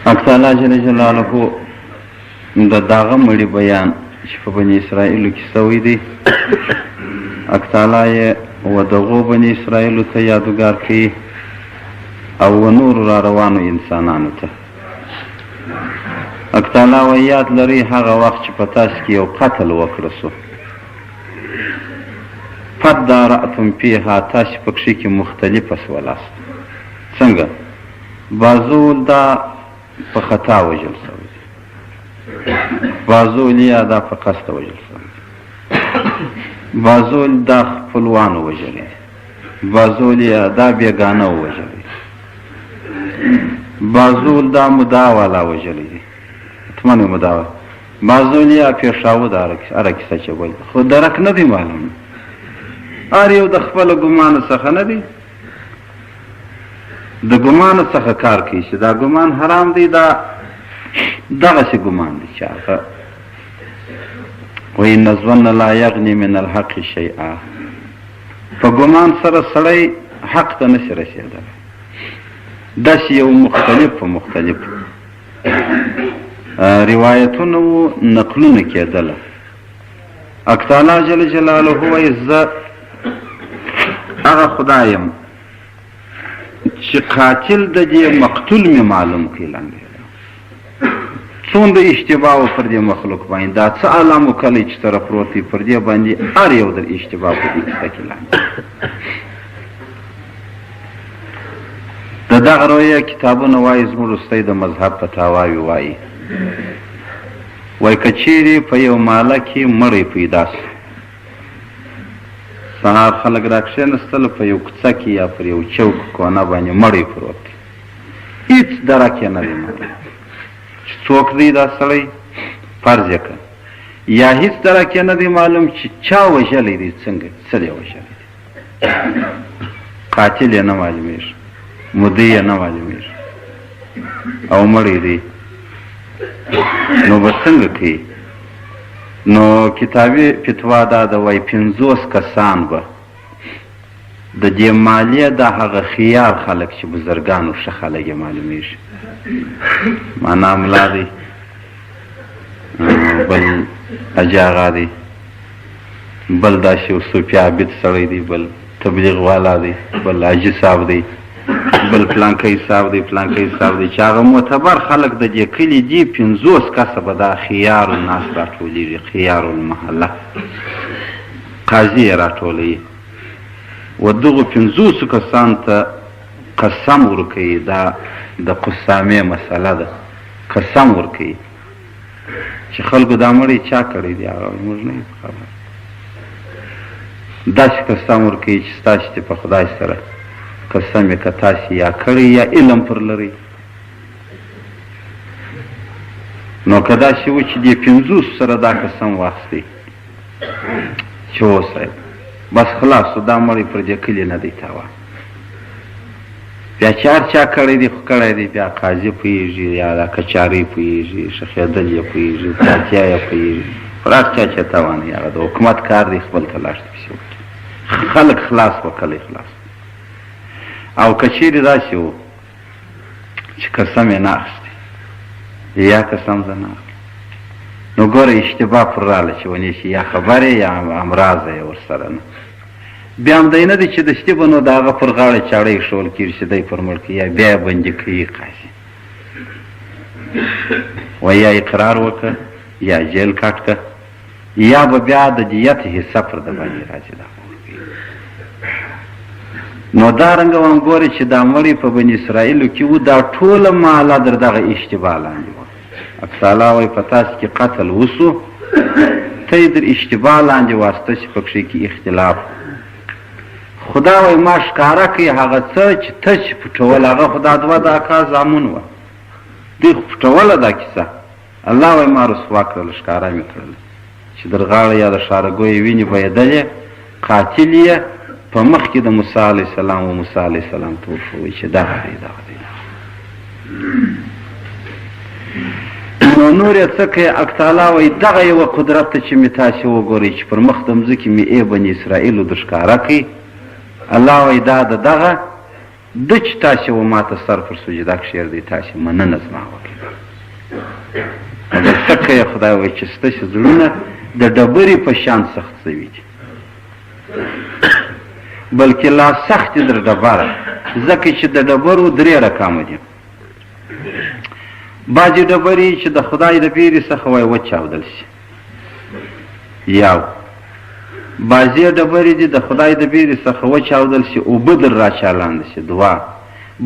حق تعالی جل جلاله د داغه مړي بیان چې په بني اسرائیلو کې سوی دی حق تعالی یې و دغو بني اسرائیلو ته یادګار کوي او نور را روانو انسانانو ته. حق تعالی و یاد لري هغه وخت چې په تاسو کې یو قتل وکړه سو فدارأتم فیها، تاسو پکې کې مختلف اسولاست. څنګه بازول دا په خطا وجل شوی، بازول یا دا په قصد وجل شوی، بازول دا خپلوان وجلی، بازول یا دا بیگانه وجلی، بازول دا مداوالا وجلی دی اتمنی مداول، بازول یا پیشاو دا ارکیسه چه بول خود درک ندی معلوم آریو د خپل ګمان څخه نه دی، د ګمان څخه کار کوي چې دا ګمان حرام دی، دا دغسې ګمان دی چې هغه وإن الظن لا یغني من الحق شیئا، په ګمان سره سړی حق ته نشي رسېدلی. داسې یو مختلف روایتونه و نقلونه کېدله. حق تعالی جل جلاله وایي زه هغه خدایم چې قاتل د دې مقتول مې معلوم کړي لاندې څومره اشتباه پر دې مخلوق باندې دا څه علامه کلی چې طرف پروت دی پر دې باندې هر یو در اشتباه په دې کې لاندې د دغه رویه کتابونه وایي زموږ وروستی د مذهب په تاواوي وایي که چیرې په یو ماله کې مړی پیدا سو، سهار خلک را کښېنستل په یو کوڅه کې یا پر یو چوک کونه باندې مړی پروت دی، هېڅ درک یې نه دی معلوم چې څوک دی دا سړی، فرض یې کړه، یا هېڅ درک یې نه دی معلوم چې چا وژلی دی، څنګه څه دی وژلی دی، قاتل یې نه معلومېږي، مدعي یې نه معلومېږي او مړی دی. نو به څنګه کوي؟ نو کتابي فتوا دا ده وایي 50 کسان به د دې مالیه د هغه خیار خلک چې بزرګانو ښه خلک یې معلومېږي، معنا ملا دی، بل حاجي آغا دی، بل داسې یو صوفي عابد سړی دی، بل تبلیغ والا دی، بل حاجي صاحب دی، بل پلانکی صاحب دی، پلانکی صاحب دی، چې هغه معتبر خلک د دې کلي دي 50 کسه به دا خیار الناس راټولېږي، خیار المحله، قاضي یې راټولوي و دغو 50 کسانو ته قسم ورکوي، دا د قسامې مسله ده، قسم ورکوي چې خلکو دا مړی چا کړی دی، هغه موږ نه یو خبر، داسې قسم ورکوي چې ستاسې چې په خدای سره قسم یې که تاسې یا کړی یا علم پر لرئ. نو که داسې و چې دې 50 سره دا قسم واخیستی چې اوسئ بس خلاص دا مړی پر دې کلي نه دی تاوان، بیا چې هر چا کړی دی خو کړی دی، بیا قاضي پوهېږي یا دا کچاري پوهېږي، شخېدل یې پوهېږي، تاتیا یې پوهېږي، پر هر چا چې تاوان یې هغه د حکومت کار دی خپل تلاش پسې وکړي، خلک خلاص و کلی خلاص. او که چیرې داسې و چې قسم یې نه اخیستی یا قسم زه نه اخلم، نو ګوره اشتباه پر راله چې ونیسي، یا خبر یا امراض یې ورسره نه، بیا هم دی نه دی چې دستي به نو د هغه پر غاړه چاړه ایښول کېږي چې دی پر مړ کړي، یا بیا یې بندي کوي قاضي و یا اقرار وکړه یا جیل کاټ کړه، یا به بیا د دیت حصه پر د باندې راځي. نو دا رنګه هم ګورې چې دا مړی په بني اسرائیلو کې و دا ټوله ماله در دغه اشتباه لاندې وه. حق تعالی وایي په تاسو کې قتل وسو، ته یې در اشتباه لاندې واسطه چې پکښې کې اختلاف. خدا وایي ما ښکاره کوي هغه څه چې ته چې پټول، هغه خو دا دوه د اکا زامن وه، دوی خو پټوله دا کیسه، الله وایي ما رسوا کړل، ښکاره مې کړل چې در غاړه یا د ښارګویې وینې بهېدلې، قاتل یې په مخ کې د موسی علیه السلام و موسی علیه السلام ته وښوئ چې دغه دی دغه دی. نو نور یې څه کوي؟ حق تعالی وایي دغه یوه قدرت ته چې مې تاسې وګورئ چې پر مخ د مځکې مې ای بني اسرائیلو در ښکاره کوي، الله وایي دا د دغه د چې تاسې و ما ته سر پر سجده کښېږدئ تاسې مننه زما وکړئ مګر څه کوي خدای وایي چې ستاسې زړونه د ډبرې په شان سخت شوي دي بلکې لا سخت در ډبره ځکه چې د ډبرو درې رقمه دي بعضې ډبرې چې د خدای د بیرې څخه وایي وچاودل شي یو بعضې ډبرې دي د خدای د بیرې څخه وچاودل شي اوبه در راچالانده شي دوه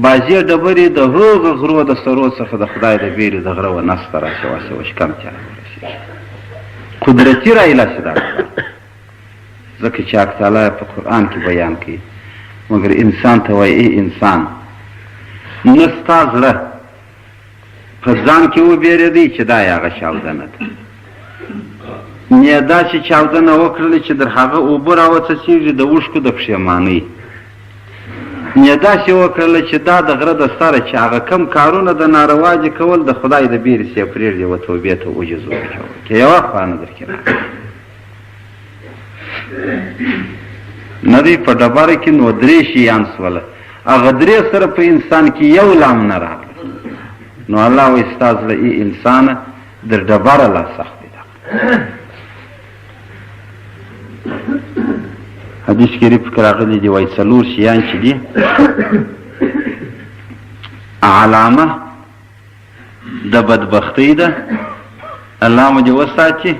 بعضې ډبرې د هغه غرو د سرو څخه د خدای د بیرې د غره و نسته راشي واسي وشکم تیاره ورسېږي قدرتي رایله شي دا ځکه چې حق تعالی په قرآن کې بیان کوي مګر انسان ته وایي ای انسان نه ستا زړه په ځان کې وبېرېدی چې دا یې هغه چاودنه ده نه داسې چاودنه وکړلې چې در هغه اوبه راوڅڅېږي د اوښکو د پښېمانۍ نه داسې وکړله چې دا د غره د سره چې هغه کم کارونه د ناروا دي کول د خدای د بیرې سې پرېږدي و توبې ته عجز وکړي که یوه خوا نه درکې راغلی نه دی په ډبره کې نو درې شیان سوله هغه درې سره په انسان کې یو لام نه راغله نو الله وایي ستا زړه ای انسانه در ډبره لا سخت دی حدیث شریف کې راغلی دی وایي څلور شیان چې دي علامه د بدبختۍ ده الله مو دې وساتي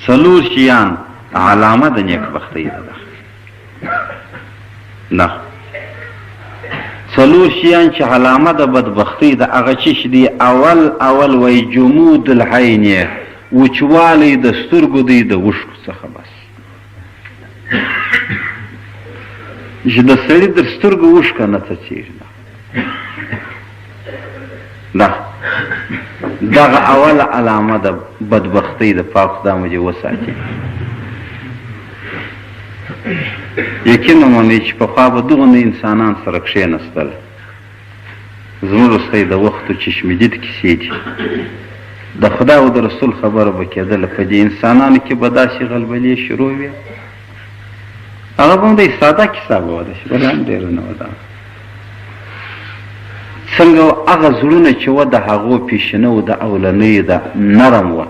څلور شیان علامه د نیکبختۍ ده نه څلور شیان چې علامه د بدبختۍ ده هغه چې دي اول وایي جمود العین وچوالی د سترګو دی د اوښکو څخه بس چې د سړي در سترګو اوښکه نه څڅېږي نه دغه اوله علامه د بدبختۍ د پاک خدای مو دې وساتي یقینا منئ چې پخوا به دغونه انسانان سره کښېنستل زموږ وروستی د وختو چشمدید کیسې دي د خدای او د رسول خبره به کېدله په دې انسانانو کې به داسې غلبلې شروع وې هغه به هم دی ساده کیسه به وده شي بله هم ډېره نه وه څنګه هغه زړونه چې وه د هغو پیشنه و د اولنیو د نرم وه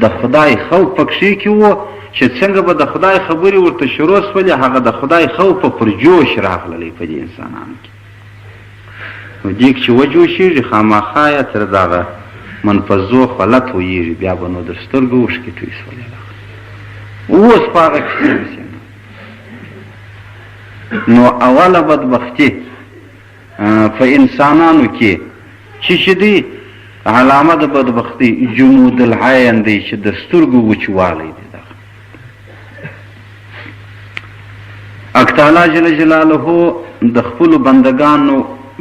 د خدای خوف پکښې کې وه چې څنګه به د خدای خبرې ورته شروع سولې هغه د خدای خوف پر جوش راغللی په دې انسانانو کې نو دیګ چې وجوشېږي خامخا یې تر دغه منفذو حالت ویږي بیا به نو در سترګو اوښکې توی سولې اوس په هغه کیسې پسې نو اوله بدبختي په انسانانو کې چې دی علامه د بدبختي جمود العین دی چې د سترګو وچوالی دی حق تعالی جل جلاله د خپلو بندګانو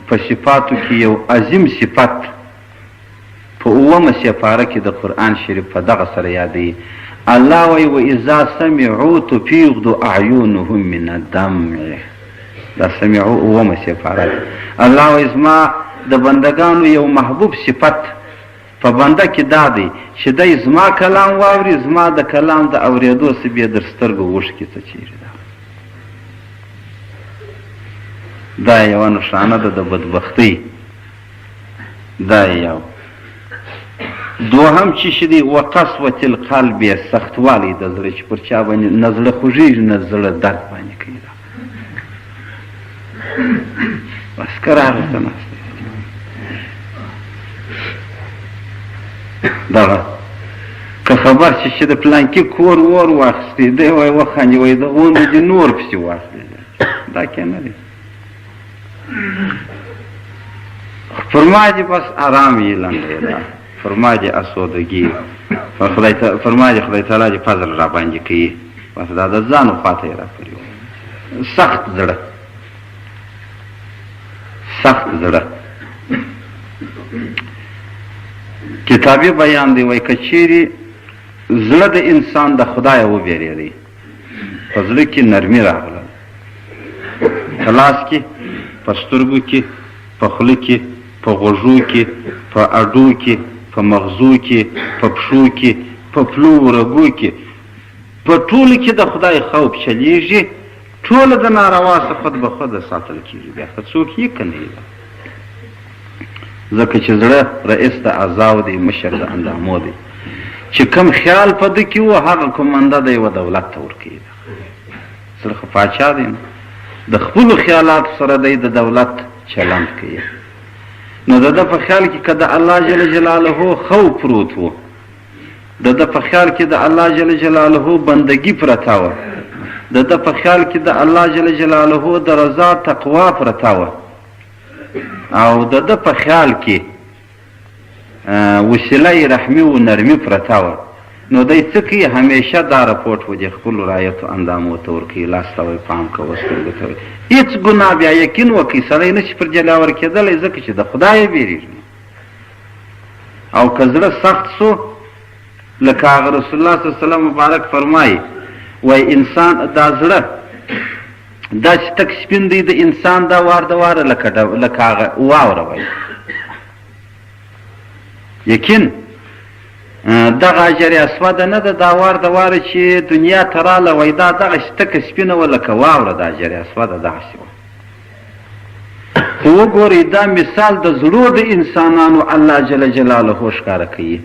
په صفاتو کې یو عظیم صفت په اومه سپاره کې د قرآن شریف په دغه سره یادوي الله وایي واذا سمعوا تفیض اعینهم من الدمع دا سمعوا اومه سپاره الله وایي زما د بندګانو یو محبوب صفت په بنده کې دا دی چې دی زما کلام واوري زما د کلام د اورېدو څه بیا در سترګو اوښکې څڅېږي دا یوه نښانه ده د بدبختۍ دا یو دوهم چې شي دی وقسوة القلب سختوالی د زړه چې پر چا باندې نه زړه خوږېږي نه زړه درد باندې کوي بس کراره ته ناسته دغه که خبر شي چې د پلانکي کور ور واخیستی دی وایي وخاندي وایي د غونډې دې نور پسې واخلي دا کې نه دی فرماجی بس آرام یې لنډی ده فرماجی اسودګي فرماجی خدای تعالی دې فضل را باندې کوي بس دا د ځانو خواته یې راکړي سخت زړه کتابي بیان دی وایي که چیرې زړه د انسان د خدایه وبېرېدی په زړه کې نرمي راغله په لاس کې په سترګو کې په خوله کې په غوږو کې په اډو کې په مغزو کې په پښو کې په پلو رګو کې په ټولو کې د خدای خوف چلیږي ټوله د ناروا څخه خود به خوده ساتل کېږي بیا که څوک یې که نه یې ځکه چې زړه رئیس د اعضاو دی مشر د اندامو دی چې کوم خیال په ده کې و هغه کومنده د یوه دولت ته ورکوي زړه خو پاچا دی د خپلو خیالاتو سره دی د دولت چلند کوي نو د ده په خیال کې که د الله جل جلاله خوف پروت و د ده په خیال کې د الله جل جلاله بندگی پرته وه د ده په خیال کې د الله جل جلاله د رضا تقوا پرته وه او د ده په خیال کې وسیله رحمي و نرمي پرته وه نو دی څه کوي همیشه دا رپورټ و د خپلو رایتو اندامو ته ورکوي لاس ته وایي پام کوه سترګو ته وایي هېڅ ګناه بیا یقین وکړي سړی نه شي پر جلاور کېدلی ځکه چې د خدایه بیرېږي او که زړه سخت سو لکه هغه رسول الله صلی الله علیه وسلم مبارک فرمایي وایي انسان دا زړه داسې تک سپین دی د انسان دا وار د واره لکه هغه واوره وایي یقین دغه اجر اسوده نه ده دا وار د واره چې دنیا ته راله وایي دا دغسې تکه سپینه وه لکه واوره د اجر اسوده دغسې وه خو وګورئ دا مثال د زړو د انسانانو الله جل جلاله ښکاره کوي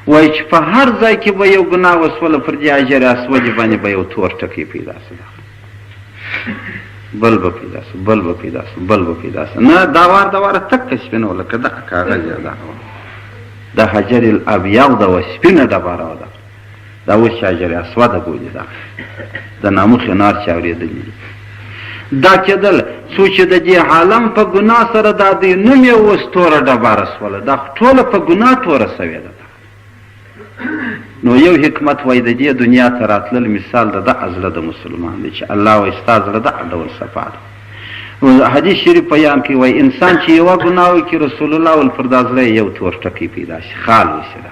وایي چې په هر ځای کې به یو ګناه وسوله پر دې اجر اسودې باندې به یو تور ټکی پیدا سو بل به پیدا سو بل به پیدا سو بل به پیدا سو نه دا وار د واره تکه سپینه وه لکه دغه کاغذ یا دغه د حجر الابیض د و سپینه ډبره وه دا اوس چې حجر اسوده بولي دا د ناموخې نار چې اورېدلي دي دا کېدل څو چې د دې عالم په ګناه سره دا د نوم یې اوس توره ډبره سوله دا ټوله په ګناه توره سوې ده نو یو حکمت وایي د دې دنیا ته راتلل مثال د دغه زړه د مسلمان دی چې الله وایي ستا زړه دغه ډول صفا ده حدیث شریف بیان کوي وایي انسان چې یوه ګناه وکړي رسول الله ویل پر دا زړه یو تور ټکی پیدا شي خال وشي ده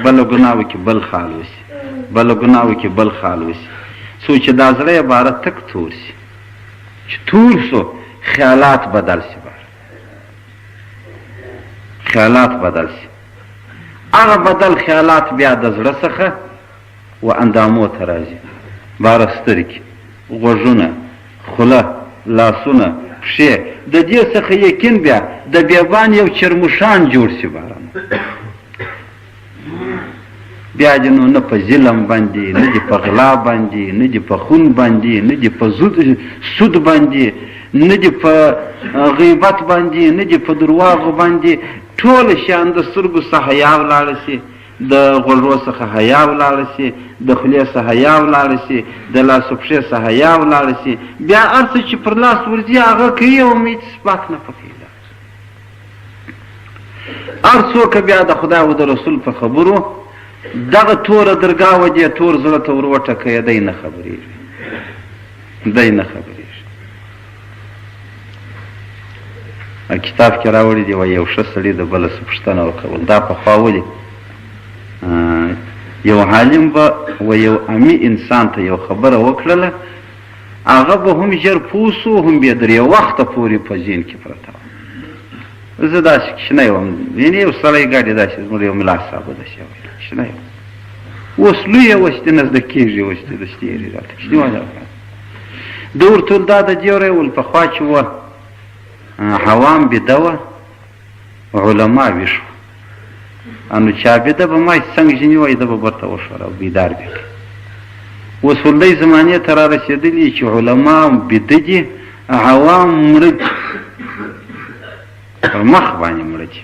بله ګناه وکړي بل خال وشي بله ګناه وکړي بل خال وشي څو چې دا زړه عبارت تک تور شي چې تور سو خیالات بدل شي خیالات بدل شي هغه بدل خیالات بیا د زړه څخه و اندامو ته راځي باره سترګې غوږونه خوله لاسونه پښې د دې څخه یقین بیا د بیابان یو چرموشان جوړ شي باران بیا دې نو نه په ظلم باندې نه دې په غلا باندې نه دې په خون باندې نه دې په سود باندې نه دې په غیبت باندې نه دې په درواغو باندې ټول شیان د سترګو څخه حیا ولاړه شي د غوږو څخه حیا ولاړه شي د خولې څخه حیا ولاړه شي د لاسو پښې څخه حیا ولاړه شي بیا هر څه چې پر لاس ورځي هغه کوي او هیڅ سپاک نه پکې ده هر څوک بیا د خدای او د رسول په خبرو دغه توره درګاه و دې تور زړه ته ور وټکوي دی نه خبرېږي دی نه خبرېږي کتاب کې راوړي دی وایي یو ښه سړي د بله څه پوښتنه وکول دا پخوا ولې یو عالم به و یو امي انسان ته یو خبره وکړله هغه به هم ژر پوه سو هم بیا درې وخته پورې په ذهن کې پرته وه زه داسې کښنی وم یعنې یو سړی ګاډي داسې زموږ یو ملا صاحب داسې ویل کښنی وم اوس لوی یې اوس دې نه زده کېږي اوس دې دستېږي راته کښنی والا ده ورته ویل دا د دې ویل پخوا چې وه عوام بیده وه علما ویښ وه نو چا بیده به ما څنګه ځینې وایي ده به برته وښوره او بیدار بې کړي اوس ولدی زمانې ته را رسېدلي چې علما بیده دي عوام مړه دي پر مخ باندې مړه دي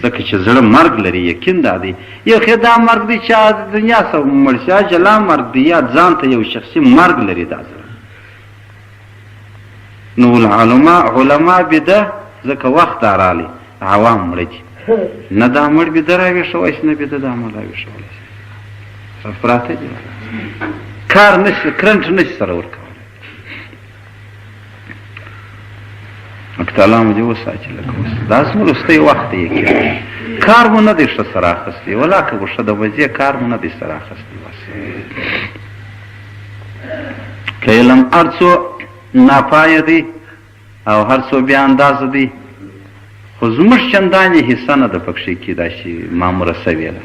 ځکه چې زړه مرګ لري یقین دا دی یو خو دا مرګ دی چې دنیا سره مړ شي جلا مرګ دی یا ځان ته یو شخصي مرګ لري دا زړه نو علما بیده ځکه وخت دا رالی عوام مړه دي نه دا مړ بیده راویښولی شي نه بیده دا مړ راویښولی شي پراته دي کار نشي کرنټ نشي سره ورکولی اکتالا مو دې وساتي لکه اوس دا زموږ وروستی وخت دی کار مو نه دی ښه سره اخیستی ولا که به ښه د وځې کار مو نه دی سره اخیستی بس که علم هر څو ناپایه دی او هر څو بیا اندازه دی خو زموږ چندانې حصه نه ده پکښې کېدای شي ماموره سوې ده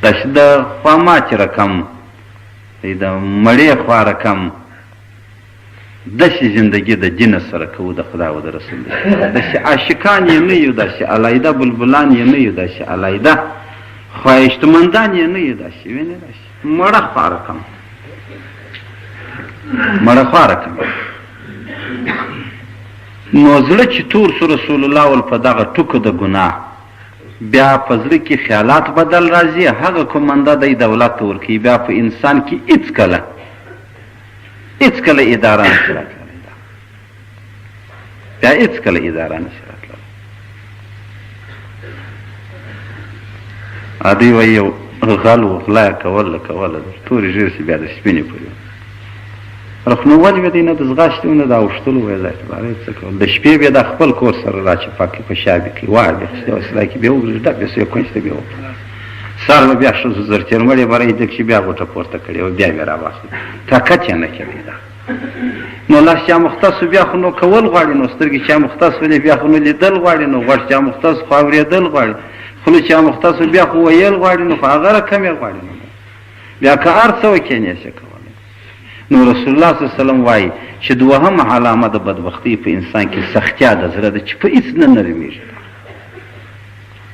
داسې د خواماتې رقم د مړې خوا رقم داسې زندګي د جنس سره کوو د خدا او د رسول داسې عاشقان یې نه یو داسې علیده بلبلان یې نه یو داسې علیده خواهشتمندان یې نه یو داسې وینې داسې مړه خوا رقم مړه خوا رقم نو زړه چې تور سو رسول الله ول په دغه ټکو د ګناه بیا په زړه کې خیالات بدل راځي هغه کومنده دی دولت ورکوي بیا په انسان کې هېڅ کله اداره نشي راتللی بیا هېڅ کله اداره نشي راتللی دوی وایي یو غل و غلا کوله تورې ژیړ شي بیا د سپینې پورې نو ولې به دی نه د ځغاستې نه د اوښتلو وایي ځای ته بارې څه کول د شپې بیا د خپل کور سره را چې پاکې په شابې کړي وار بیا خستې وسیلا کې بیا وګرځي ډک بیا سوی کونج ته بیا وکړه سهار به بیا ښځو زرتېرمړې به رایي ځکه چې بیا غوټه پورته کړې وه بیا بیا راواخلي طاقت یې نه کوي دا نو لاس چا مختص بیا خو نو کول غواړي نو سترګې چا مختص ولې بیا خو نو لیدل غواړي نو غوږ چا مختص خو اورېدل غواړي خوله چا مختص بیا خو ویل غواړي نو خو هغه رقم یې غواړي نو بیا که هر څه وکړې نشي کولی نو رسول الله صلی الله علیه وسلم وایي چې دوهمه علامه د بدبختۍ په انسان کې سختیا د زړه ده چې په هېڅ نه نرمېږي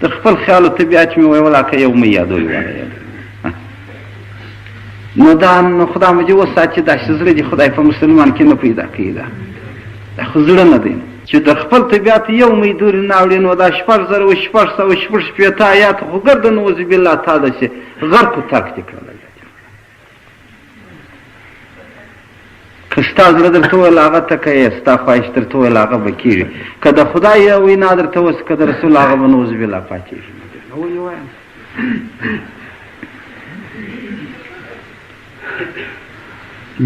د خپل خیال و طبیعت مې ویل که یو مې یادوي نو دا نو خدا مجې وساتي داسې زړه دې خدای په مسلمان کې نه پیدا کوي دا خو زړه نه دی چې د خپل طبیعت یو مې دورې نه اوړي نو دا 6,660 آیات خو ګرد نعوذ بالله تا داسې غرق و ترک دې کړلی که ستا زړه درته وویل هغه ته کوې ستا خواهش درته وویل هغه به کېږي که د خدای وینا درته وسي که د رسول هغه به نعوذ بالله پاتېږي ولې وایم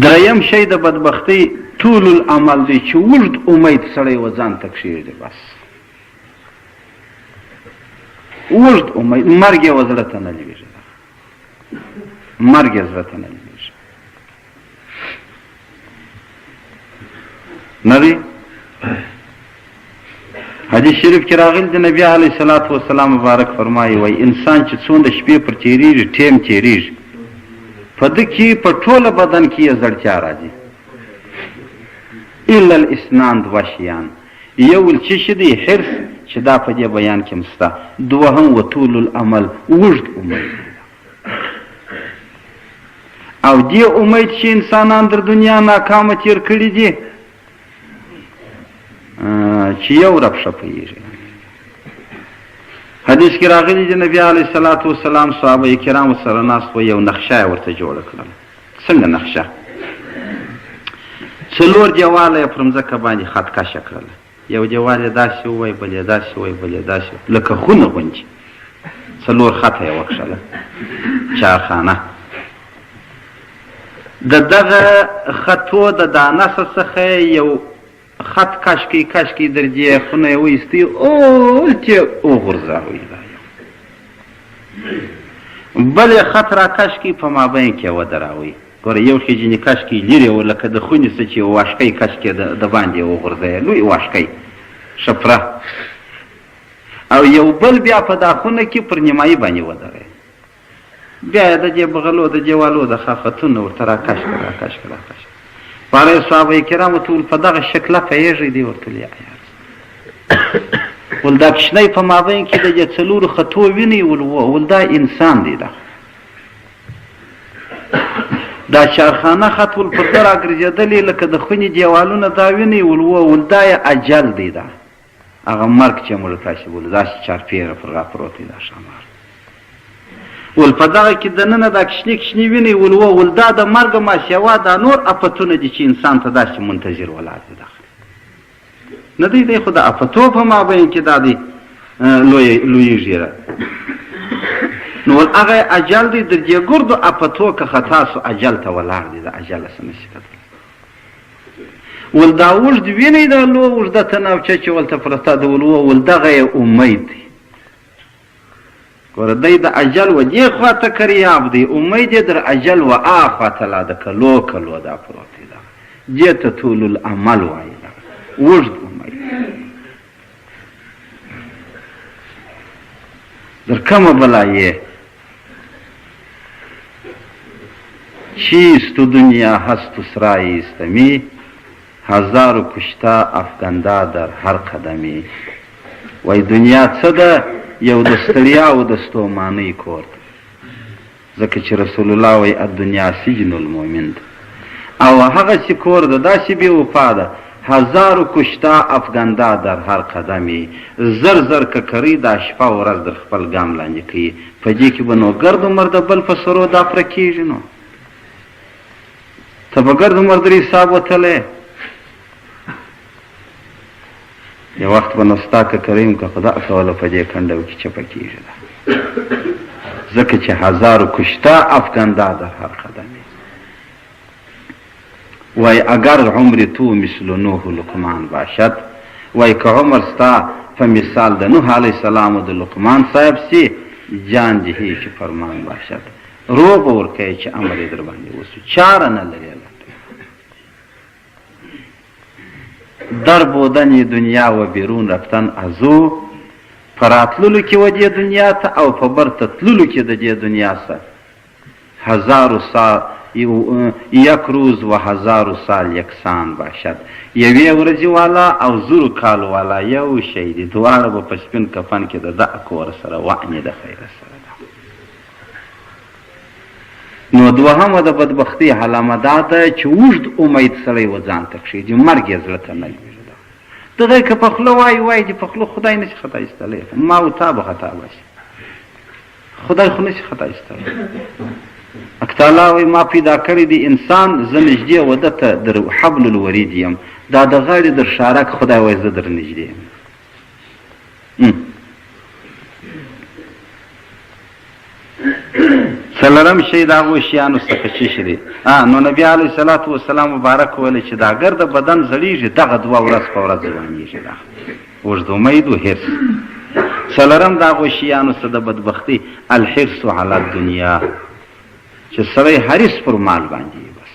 دریم شی د بدبختۍ طول العمل دی چې اوږد امید سړی و ځان ته کښېږدي بس اوږد امید مرګ یې و زړه ته نه لوېږي مرګ یې زړه ته نه لوېږي نه دی حدیث شریف کې راغلی د نبي علیه صلات وسلام مبارک فرمایي وایي انسان چې څومره شپې پر تېرېږي ټیم تېرېږي په ده کې په ټوله بدن کې یې زړتیا راځي الا الاسنان دوه شیان یو چې شي دی حرص چې دا په دې بیان کې هم شته دوهم و طول العمل اوږد امید او دې امید چې انسانان در دنیا ناکامه تېر کړي دي چې یو رب شپېږي حدیث کې راغلی چې نبی علیه صلات وسلام صحابه کرامو سره ناست و یو نقشه یې ورته جوړه کړله څنګه نقشه 4 دیواله یې پر مځکه باندې خط کشه کړله یو دیوال یې داسې ووایي بل یې داسې ووایي بل یې داسې لکه خونه غوندې 4 خطه یې وکښله چارخانه د دغه خطو د دانسه څخه یو خط کشکی در دې خونه یې وایستي اولتې وغورځاوي بل یې خط را کشکي په مابین کې ودراوي ګوره یو خجینې کشکي لرې و لکه د خونې څه چې واشکۍ کشکې د باندې وغورځوي لوی واشکۍ شپره او یو بل بیا په دا خونه کې پر نیمایي باندې ودروي بیا یې د دې بغلو د دیوالو د خافتونه ورته را کشکه پاره صحابه کرامو ټول په دغه شکله پوهېږي دی ورته ویل ول دا کښنۍ په مابین کې د دې 4 خطو ویني ول دا انسان دی دا چارخانه خط ول پر ده راګرځېدلې لکه د خونې دیوالونه دا ویني ول دا یې اجل دی دا هغه مرګ چې موږ تاسې بولو داسې چارپیره پر راپروت دی دا شامار ول په دغه کې دننه دا کښنې ویني ول دا د مرګ ماسیوا دا نور افتونه دي چې انسان ته داسې منتظر ولاړ دی داخل نه دی خو د افتو په مابین کې دا دی لویېږي نو ول هغه اجل دی در دې ګردو افتو که خطا سو اجل ته ولاړ دی د اجله څه نشي کتلی ول دا اوږد ویني د لو اوږده تناوچه چې ولته پرته د ول دغه یې امید دی ګوره دی د اجل و دې خواته کریاب دی امید یې در اجل و آخواته لا د کلو دا پروت دی دې ته طول العمل وایي اوږد امید در کومه بلا یې چیست تو دنیا هست و سرای استمی، هزار و کشته افکنده در هر قدمی. وای دنیا څه ده؟ یو د ستړیا او د ستومانۍ کور ده. ځکه چې رسول الله وایي الدنیا سجن المؤمن ده، او هغه چې کور ده داسې بې وفا ده، هزار و کشته افکنده در هر قدمی. زر زر ککرۍ دا شپه ورځ در خپل ګام لاندې کوي، په دې کې به نو ګرد عمر د بل په سرو دا پره کېږي. نو ته به ګرد عمر در حساب وتلی. یو وخت به نو ستا ککرۍ م که خدا کوله په دې کنډو کې چپه کېږي ده، ځکه چې هزار و کشته افکنده در هر قدمی. وای اگر عمر تو مثل نوح لقمان باشد، وای که عمر ستا په مثال د نوح علیه السلام و د لقمان صاحب سی، جان جهی چې فرمان باشد. رو به ورکوي چې امر یې در باندې وسو، چاره نه لري. در بودن دنیا و بیرون رفتن ازو، په راتللو کې و دې دنیا ته او په برته تللو کې د دې دنیا سره هزارو سال یک روز و هزارو سال یکسان باشد. یوې ورځې والا او زرو کال والا یو شی دي، دواړه به په سپین کفن کې د دع کور سره وعنې د خیره سره ده. نو دوهمه د بدبختي علامه دا ده چې اوږد امید سړی و ځان ته کښېږي، مرګ یې زړه ته نه لوېږي. دغه که په خوله وایي چې په خوله خدای نه شي خطا ایستلی، ما و تا به خطا باشي، خدای خو نه شي خطا ایستلی. اکتالا وی ما پیدا کړی دی انسان، زه نږدې و ده ته در حبل الورید یم، دا د غاړې در شارک خدای وایي زه در نږدې یم. څلورم شی د هغو شیانو څخه چې دی نو نبي علیه الصلاة والسلام مبارک ویلی چې دا اگر د بدن زړیږي دغه دوه ورځ په ورځ ځوانېږي، دا اوږد امید و حرص. څلورم د هغو شیانو څخه د بدبختي الحرص علی الدنیا، چې سړی حریص پر مال باندې بس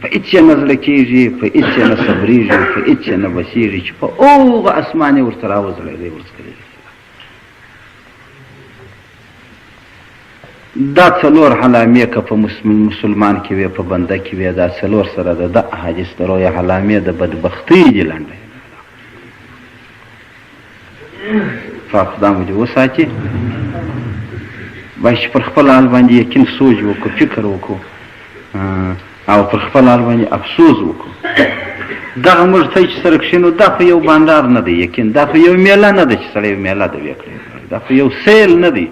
په هېڅ یې نه زړه کېږي، په هېڅ یې نه صبرېږي، په هېڅ یې نه بسېږي چې په اوغه اسمان یې ورته راوځړېدی ورڅکلی. دا څلور علامې که په مسلمان کې وې، په بنده کې وې، دا څلور سره د حدیث د رویه علامې د بدبختۍ دي لنډه. خدای مو دې وساتي. باید پر خپل حال باندې یقین سوچ وکړو، فکر وکړو او پر خپل حال باندې افسوس وکړو. دغه موږ ته چې سره کښېنو دا خو یو بانډار نه دی یقین، دا خو یو میله نه ده چې سړی یو میله ده ویې کړی، دا خو یو سیل نه دی،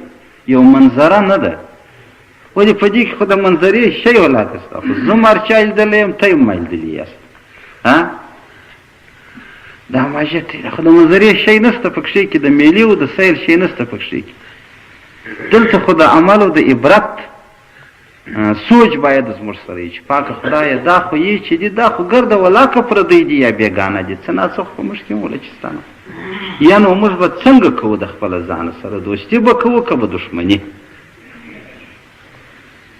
یو منظره نه ده. ولې په دې کې خو د منظرې شی ولاکه ستا، خو زه مار چا لیدلی یم، ته یم ما لیدلي یاست. دا ماژت دی، خو د منظرې شی نشته پکښې کې، د میلې او د سیل شی نشته پکښې کې. دلته خو د عمل او د عبرت سوچ باید زموږ سره وي چې پاکه خدایه دا خو یې چې دي دا خو ګرده ولاکه پردی دي یا بېګانه دي، څه ناڅه خو موږ کې ولچستانه. یا نو موږ به څنګه کوو د خپله ځان سره؟ دوستي به کوو که به دښمني؟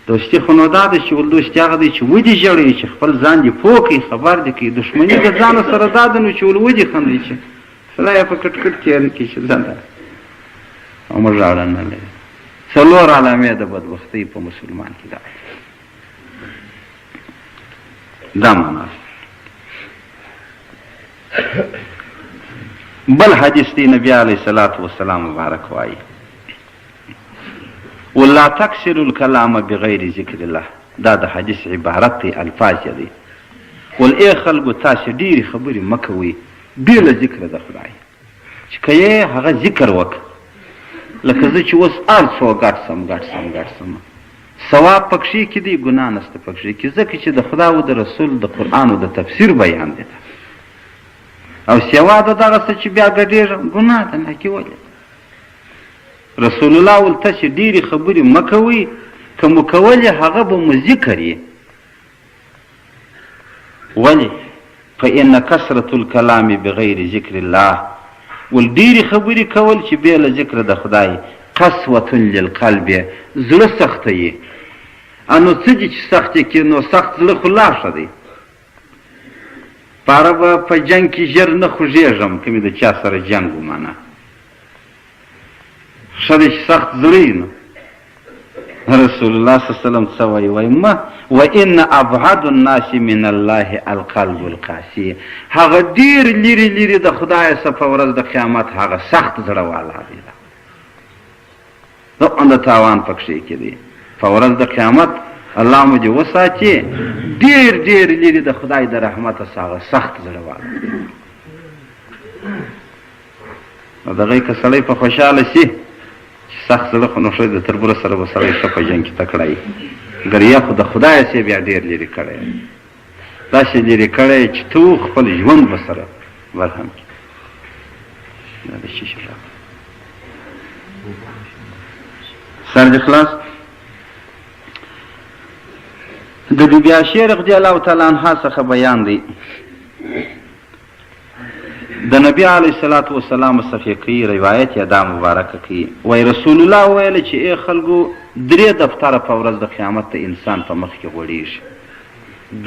دوستي خو نو دا ده چې ول دوستي هغه دی چې ودې ژړوي، چې خپل ځان دې پوه کړي، خبر دې کړي. دښمني د ځان سره دا ده نو چې ول ودې خندي چې سړی یې په کټ کټ تېر کړي چې ځان او موږ ژاړه نه لري. څلور علامې د بدبختۍ په مسلمان کې دا معنا. بل حدیث دی نبی علیه الصلاة والسلام مبارک وایي ولا تکسر الکلام بغیر ذکر الله. دا د حدیث عبارت دی، الفاظ دی. ول ای خلکو تاسې ډېرې خبرې مه کوئ بې له ذکره د خدای، چې که یې هغه ذکر وکړه. لکه زه چې اوس هر څو ګډ سم ثواب پکښې کې دی، ګناه نشته پکښې کې، ځکه چې د خدا او د رسول د قرآن او د تفسیر بیان دی. او سوا د دغه څه چې بیا ګډېږم ګناه ده، نه کې ولې رسول الله ول تاسې ډېرې خبرې مه کوئ، که مو کولې هغه به مو ذکر یې. ولې؟ فإن کثرة الکلام بغیر ذکر الله، ول ډېرې خبرې کول چې بې له ذکر د خدای قسوة للقلب، زړه سختوي. نو څه دي چې سخت یې کړي؟ نو سخت زړه خو لا ښه دی. پاره به په جنګ کې ژر نه خوږېږم که مې د چا سره جنګ ومانه. ښه دی چې سخت زړه یې نو رسول الله صلی الله علیه وسلم څه وایي ما وان ابعد الناس من الله القلب القاسي هغه ډیر لري لري د خدای څخه په ورځ د قیامت هغه سخت زړه والا دی نو اند تاوان پکې کې دی په ورځ د قیامت الله مو دې وساتي ډیر ډیر لري د خدای د رحمت څخه سخت زړه والا نو دغه کسړی په خوشاله شي سخت زړه خو نو شوی د تربوره سره به سړی ښه په جنګ کې تکړه وي ګریا خو د خدای سې بیا ډېر لرې کړی داسې لرې کړی چې تو خپل ژوند به سره ورهم کړي دا د شیشه سر دې خلاص د بیبي عایشې رضی الله تعالی عنها څخه بیان دی د نبی علیه الصلاة والسلام صفیقی روایت یا دا مبارکه کی وای رسول الله ویل چې ای خلکو 3 دفتره په ورځ د قیامت ته انسان په مخ کې غوړیږي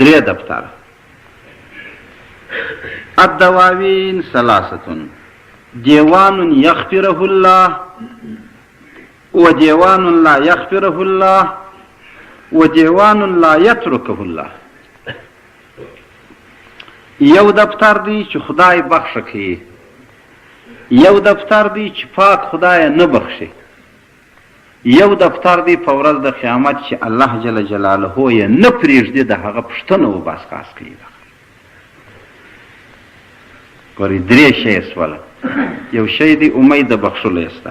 3 دفتره الدواوین 3 دیوان یغفره الله ودیوان لا یغفره الله ودیوان لا یترکه الله یو دفتر دی چې خدای بخښه کوي یو دفتر دی چې پاک خدای نه بخښي یو دفتر دی په ورځ د قیامت چې الله جل جلاله یې نه پرېږدي د هغه پوښتنه وباس خاص کوي ګورې 3 شی سوله یو شی دی امید د بخښلو یسته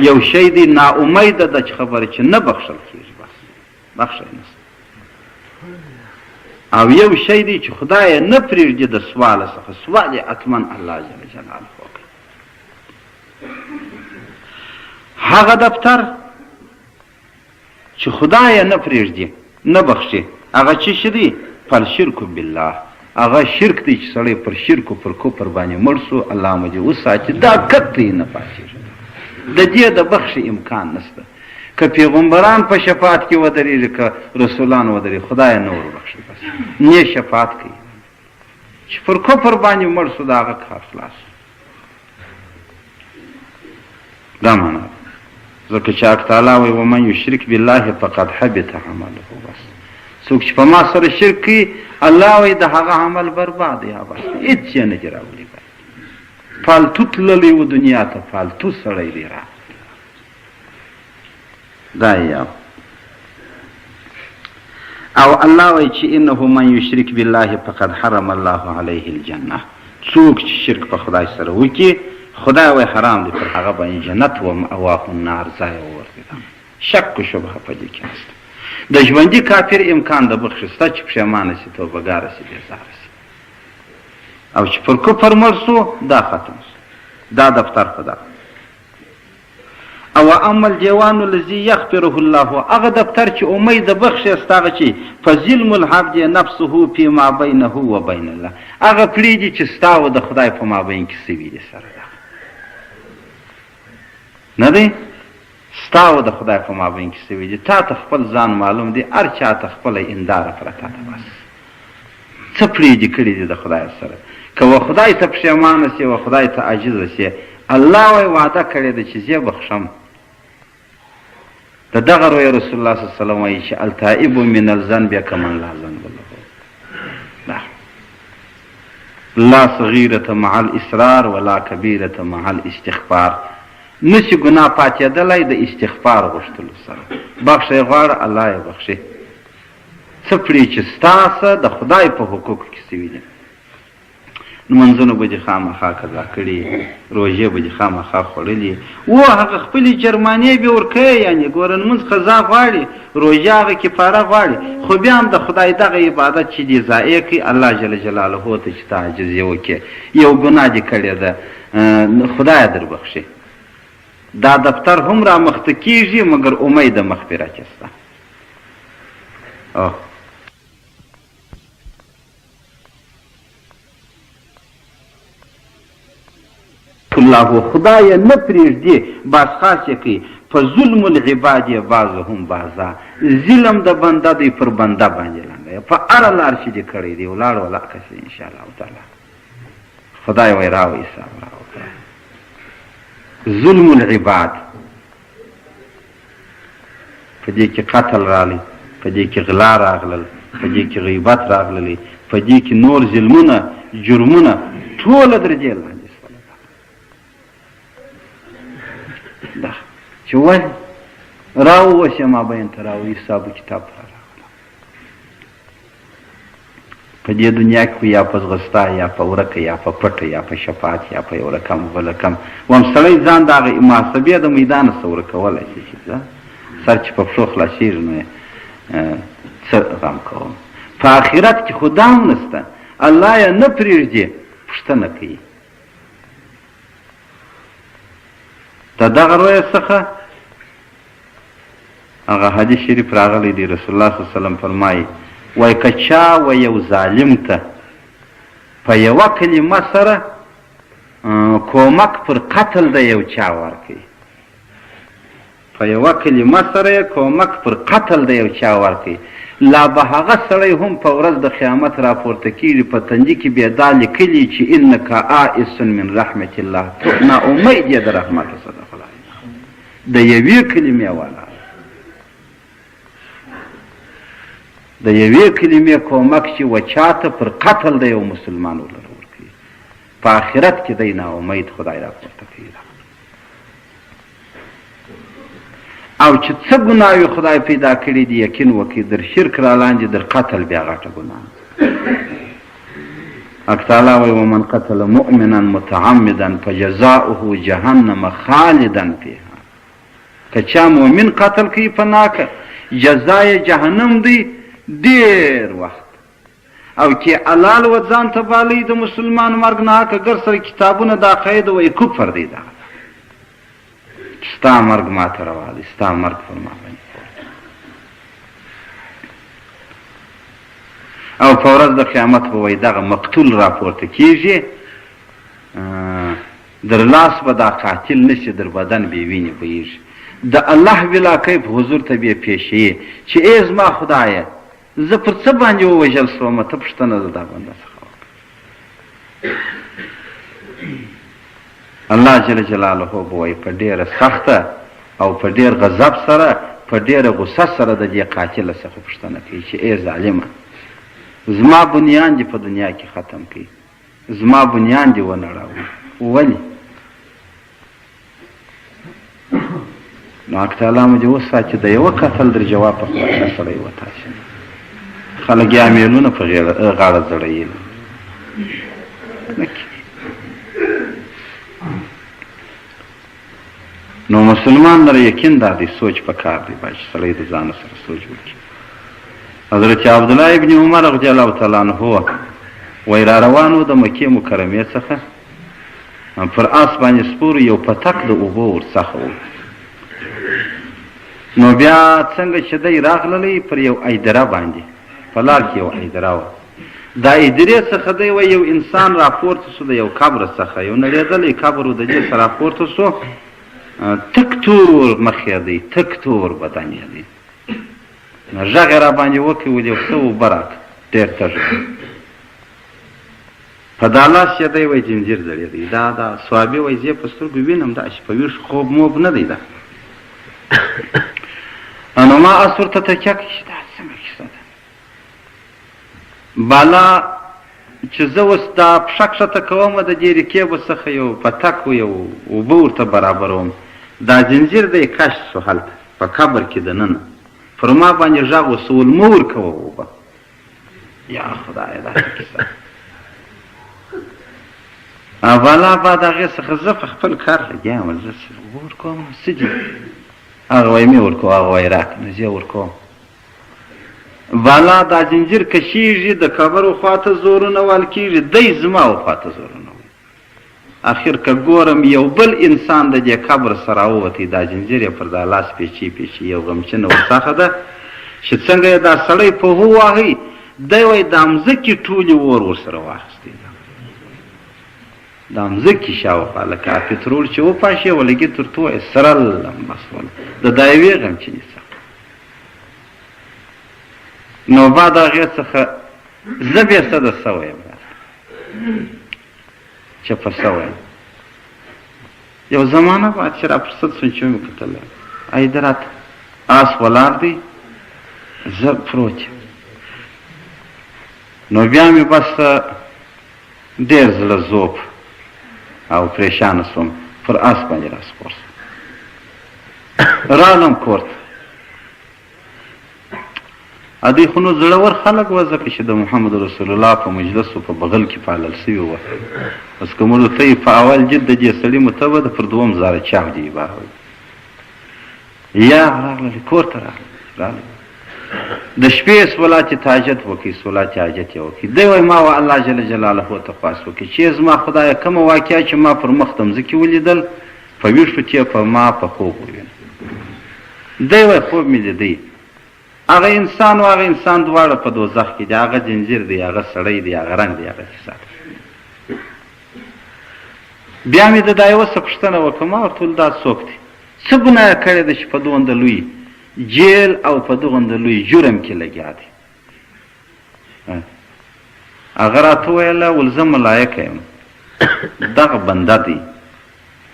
یو شی دی نا امید د خبره چې نه بخښل کېږي بس بخښه نشته او یو شی دی چې خدای نه پرېږدي د سوال څخه سوال یې اتمن الله جل جلاله وکړي هغه دفتر چې خدای نه پرېږدي نه بخښي هغه چې شدي فالشرک بالله هغه شرک دی چې سړی پر شرک او پر کفر باندې مړ سو الله مو دې وساتي دا کتی نه پاتېږي د دې د بخښ امکان نشته که پیغمبران په شفاعت کې ودرېږي که رسولان ودرېږي خدای نه وربخښي بس نه شفاعت کوي چې پر کفر باندې مړ سو د هغه کار خلاص دا معنا ځکه چې حق تعالی وایي ومن یشرک بالله فقد حبط عمله بس څوک چې په ما سره شرک کوي الله وایي د هغه عمل برباد یا بس هېڅ یې نه دي راوړي فالتو تللی و دنیا ته فالتو سړی دی را دا یو او الله وایي چې انه من یشرک بالله فقد حرم الله علیه الجنه څوک چې شرک په خدای سره وکړي خدای وایي حرام دی پر هغه باندې جنت و مأواه النار ځای وورځېده شک و شبهه په دې کې نشته د ژوندي کافر امکان د بخښي شته چې پښیمانه شي توبهګاره شي بېزاره شي او چې پر کفر مړ سو دا ختم شو دا دفتر په ده او اما الجوان الذي يغفره الله هغه دفتر چې امید د بخښي است هغه چې فظلم العبد نفسه فيما بينه وبين الله هغه پرېږدي چې ستا او د خدای په مابین کې سوي دي سره ده نه دی ستا او د خدای په مابین کې سوي دي تا ته خپل ځان معلوم دی هر چا ته خپله انداره پرته ده بس څه پرېږدي کړي دي د خدای سره که و خدای ته پښیمانه سي و خدای ته عاجزه سي الله وایي وعده کړې ده چې زه بخښم د دغه روی رسول الله صلی الله علیه وسلم وایي چې التائب من الذنب کمن لا ذنب له لا صغیرة مع الاصرار ولا کبیرة مع الاستغفار نشي ګناه پاتېدلی د استغفار غوښتلو سره بخښئ غواړه الله یې بخښي څه پرې چې ستاسو د خدای په حقوقو کې سوي دي لمونځونه به دې خامخا قضا کړي روژې به دې خامخا خوړلي و هغه خپلې جرمانې به ورکوې یعنې ګوره لمونځ قضا غواړي روژه هغه کفاره غواړي خو بیا هم د خدای دغه عبادت چې دې ضایع کړي الله جل جلاله ته چې ته عاجزي وکړې یو ګناه دې کړې ده خدای در بخښي دا دفتر هم را مخته کېږي مګر امید د مغفرت شته الله خدای نه پرېږدي باز خاص یې کوي په ظلم العباد بعضهم بعضا ظلم د بنده دی پر بنده باندې لاندې په هره لار چې دې کړی دی ولاړ ولاکه شي انشاءالله تعالی خدای وایي راوایي حساب راوکړه ظلم العباد په دې کې قتل راغلی، په دې کې غلا راغلل، په دې کې غیبت راغللی، په دې کې نور ظلمونه جرمونه ټوله در جیل باندې شوله. دا چې ولې راووسې مابین ته راو حساب کتاب ته راغله. په دې دنیا کې یا په ځغستا یا په ورکه یا په پټه یا په شفاعت یا په یو رقم بل رقم وم سړی ځان د هغې محاسبې د میدانه څه ورکولی شي چې سر چې په پښو خلاصېږي نو څه غم کوم. په آخرت کې خو دا هم نشته، الله یې نه پرېږدي، پوښتنه کوي. د دغه رویه څخه هغه حدیث شریف راغلی دی، رسول الله صلی الله علیه وسلم فرمایي وای که چا و یو ظالم ته په یوه کلمه سره کومک پر قتل د یو چا ورکوي، په یوه کلمه سره یې کومک پر قتل د یو چا ورکوي، لا به هغه سړی هم په ورځ د قیامت راپورته کېږي، په تندي کې بیا دا لیکلي چې انک آئس من رحمت الله، تو نا امید یې د رحمت صدق الله، د یوې کلمې والا د یوې کلمې کومک چې و چاته پر قتل د یو مسلمان ولر ورکوي، په آخرت کې دی نا امید خدای راپورته کوي. او چې څه ګناوې خدای پیدا کړي دي یقین وکړي در شرک را لاندې در قتل بیا غټه ګناه. حق تعالی وایي ومن قتل مؤمنا متعمدا فجزاؤه جهنم خالدا فیها، که چا مؤمن قتل کوي په ناکه جزای جهنم دی ډېر وخت. او کې حلال و ځان ته بالی د مسلمان مرګ نه حق اگر سره کتابونه دا قید وایي کفر دی، دا ستا مرګ ما ته روا دی، ستا مرګ پر ما باندې. او په ورځ د قیامت به وایي دغه مقتول راپورته کېږي، در لاس به دا قاتل نشي، در بدن بې وینې بهیږي، د الله بلا کیف حضور ته بیا پیښیي چې ای زما خدایه زه پر څه باندې ووژل شوم، ته پوښتنه د دا بنده څخه وکړه. الله جل جلاله به وایي په ډېره سخته او په ډېر غضب سره په ډېره غصه سره د دې قاتله څخه پوښتنه کوي چې ای ظالمه زما بنیان دې په دنیا کې ختم کړي، زما بنیان دې ونړاوه، ولې؟ نو حق تعالی مو دې وساتي د یوه قتل در جواب په خپله سړی وتاسي. خلک یې امیلونه په غاړه ځړوي. نو مسلمان لره یقین دا دی سوچ په کار دی باید سړی د ځانه سره سوچ وکړي. حضرت عبدالله ابن عمر رضی الله تعالی عنه وایي را روان و د مکې مکرمې څخه پر آس باندې سپور یو پتک د اوبو ورڅخه و. نو بیا څنګه چې دی راغللی پر یو ایدره باندې په لار کې یو ایدره وه، دا ایدرې څخه دی وایي یو انسان راپورته سو د یو قبر څخه، یو نړېدلی قبر و د دې څخه راپورته سو، تک تور مخ یې دی، تک تور بدن یې دی. نو غږ یې را باندې وکړي ولې یو څه اوبه راکړه، ډېر تږی په دا لاس یې دی وایي زنځیر ځړېدی، دا صحابي وایي زه په سترګو وینم داسې په ویښ خوب موب نه دی دا. نو ما اس ورته تکیه کړي چې دا څنګه کیسه ده، بالا چې زه اوس دا پښه کښته کوم د دې ریکې به څخه یو پتک و یو اوبه ورته برابروم، دا زنځیر دی کش شو هلته په قبر کې دننه، پر ما باندې غږ وسول مه ورکوه اوبه. یا خدایه دا کیسه بالا بعد هغې څخه زه په خپل کار لګیا یم، زه اوبه ورکوم نو څه دي؟ هغه وایي مې ورکوه، هغه وایي راکړه، نو زه ورکوم. بالا دا زنځیر کشیږي، د قبر خواته زورونه وال کېږي، دی زما خواته زورونه وال. اخر که ګورم یو بل انسان د دې قبر سره راووتی، دا زنځیر یې پر دا لاس پیچي پیچي یو غمچنه ورڅخه ده چې څنګه یې دا سړی په هو واهی، دی وایي دا مځکې ټولې اور ورسره واخیستې، دا مځکې شاوخوا لکه پټرول چې وپاشي ولګي تر تو یې سره مسول د دا یوې غمچنې څخه. نو بعد هغې څخه زه بیا څه ده سوی یم چپه سوی یم. یو زمانه بعد چې را فرصت شو چې مې کتلی ایده راته آس ولاړ دی زه پروت یم. نو بیا مې بس ډېر زړه زوب او پریشانه سوم، پر آس باندې راسپور سوم، رالم کور ته. دوی خو نو زړور خلک وه، ځکه چې د محمد رسول الله په مجلسو په بغل کې پالل سوي وه. بس که موږ ته یې په اول جد د دې سړي متبه ده، پر دوم زاره چاو دې عباره وي. یا راغلل کور ته راغلل د شپې صلات حاجت وکړي، صلات حاجت یې وکړي. دی وایي ما و الله جل جلاله ته خواست وکړي چې زما خدایه کومه واقعه چې ما پر مخ د مځکې ولیدل په ویښو چې په ما په خوب ووینم. دی وایي خوب مې لیدی، هغه انسان و هغه انسان دواړه په دوزخ کې دی، هغه زنځیر دی، هغه سړی دی، هغه رنګ دی، هغه کیسه ده. بیا مې د دا یوه څه پوښتنه وکړه، ما ورته ویل دا څوک دی، څه ګناه یې کړې ده چې په دومره لوی جیل او په دومره لوی جرم کې لګیا دی؟ هغه راته وویله ول زه ملایکه یم، دغه بنده دی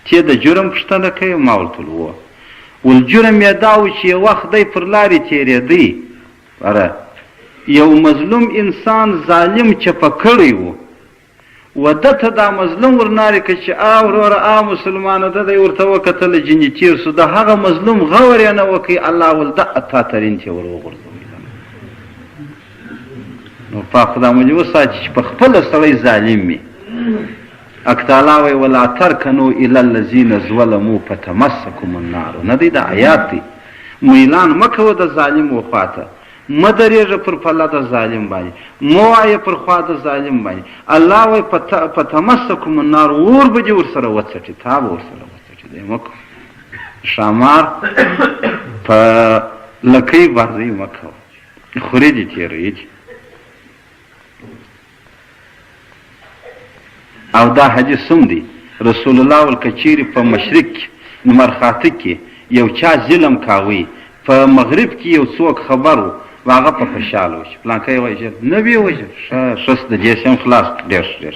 چې د جرم پوښتنه کوي. ما ورته وویل ول جرم یې دا و چې یو وخت دی پر لارې تېرېدی، یو مظلوم انسان ظالم چپه کړی و، و ده ته دا مظلوم ورنارې که چې وروره مسلمانه ده دی ورته وکتله جنې تېر سو، د هغه مظلوم غور یې نه وکړي، الله ول دغه تا ترین چې ور وغورځوي. نو پاک خدا مو دې وساتي چې په خپله سړی ظالم وي. اکتالا وی ولا ترکنو الی الذین ظلموا فتمسکم النار. نه دی دا آیات دی، میلان مکوه د ظالم و خواته، مه درېږه پر پله د ظالم باندې، مه وایه پر خوا د ظالم باندې. الله وی فتمسکم النار، اور به دې ورسره وڅټي، تا به ورسره وڅټي. دی مکو ښامار په لکۍ بازۍ مکوه، خورې دې تېروي دي. او دا حدیث هم دی، رسول الله ول که چیرې په مشرق کې مرخاته کې یو چا ظلم کاوی، په مغرب کې یو څوک خبر و هغه په خوشحاله و چې پلانکی یې وژل، نه به یې وژل، ښه د دې سم خلاص ډېر ډېر.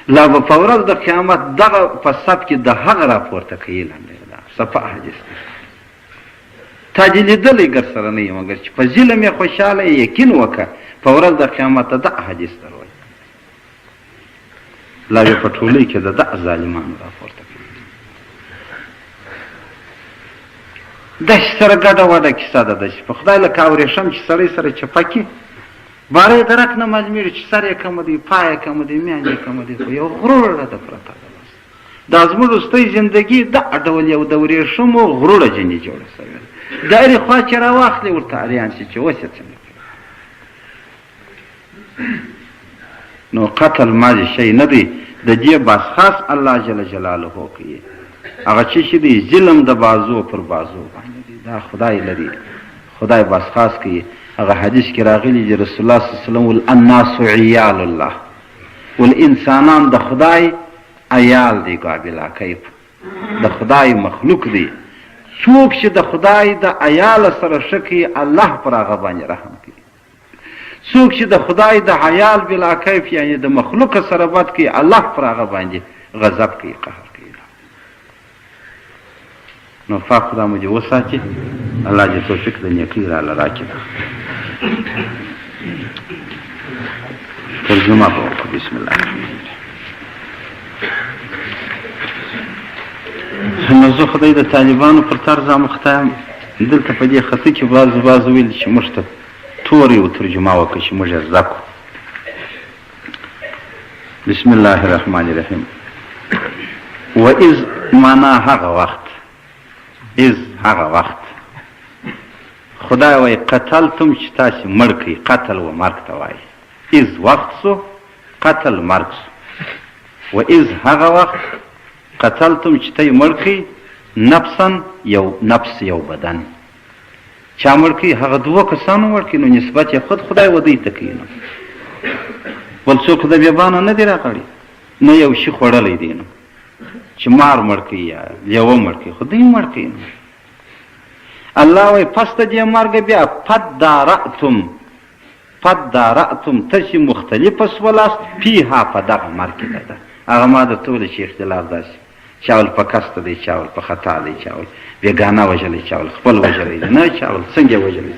لا به په ورځ د قیامت دغه په صف کې د هغه راپورته کوي. دا صفه حدیث دی، تا دې لیدلی ګر سره نه یې، مګر چې په ظلم یې خوشحاله یې یقین وکړه، په ورځ د قیامت د دغه حدیث در وایي. لا به په ټولۍ کې د دغه ظالمانو راپورته کوي. داسې سره ګډه وډه کیسه ده، داسې په خدای لکه اورېښم چې سړی سره چپه کړي، باره یې درک نه معلومېږي چې سر یې کمه دی، پای یې کمه دی، میان یې کمه دی، خو یو غروړه ده پرته ده. بس دا زموږ وروستۍ زندګي دغه ډول یو د ورېښمو غروړه جنې جوړه شوې ده. د هرې خوا چې راواخلې ورته اریان شي چې اوس یې څنګه کوي. نو قتل ماضي شی نه دی، د دې بس خاص الله جل جلاله کوي. هغه چې دی ظلم د بازو پر بازو باندې دی، دا خدای لري، خدای بس خاص کوي. هغه حدیث کې راغلی دی رسول الله صلی الله علیه وسلم الناس عیال الله، والانسانان د خدای عیال دی، قابلا کیف د خدای مخلوق دی. څوک چې د خدای د عیال سره شکی الله پر هغه باندې رحم کوي. څوک چې د خدای د عیال بلا کیف یعنی د مخلوق سره بد کوي، الله پر هغه باندې غضب کوي، قهر کوي. نو پاک خدا مو دې وساتي، الله دې توفیق د نیکۍ راله راکړي. ترجمه به وکړو. بسم الله الرحمن الرحیم. نو زه خدای د طالبانو پر طرز مخته یم، دلته په دې خطه کې بعض ویل چې موږ ته تورې و ترجمه وکړه چې موږ یې زده کړو. بسم الله الرحمن الرحیم. و اذ معنا هغه وخت، اذ هغه وخت خدای وایي قتلتم چې تاسې مړ کړئ، قتل و مرګ ته وایي. اذ وخت سو، قتل مرګ سو. و اذ هغه وخت قتلتم چې ته یې مړ کړئ، نفسا یو نفس، یو بدن. چا مړ کړي؟ هغه دوه کسانو مړ کړي، نو نسبت یې خدای ودی ته کوي. نو بل څوک د بیابانه نه دی راغلی، نه یو شي خوړلی دی، نو چې مار مړ کړي یا لیوه مړ کړي، خو دوی مړ کړي. نو الله وایي پس د دې مرګه بیا فدارأتم تاسې مختلفه سولاست فیها په دغه مرګ کې ده. هغه ما درته ویل چې اختلاف داسې چاول په کسته دی، چاول په خطا دی، چاول بېګانه وژلی، چاول خپل وژلی دی، نه چاول څنګه وژلی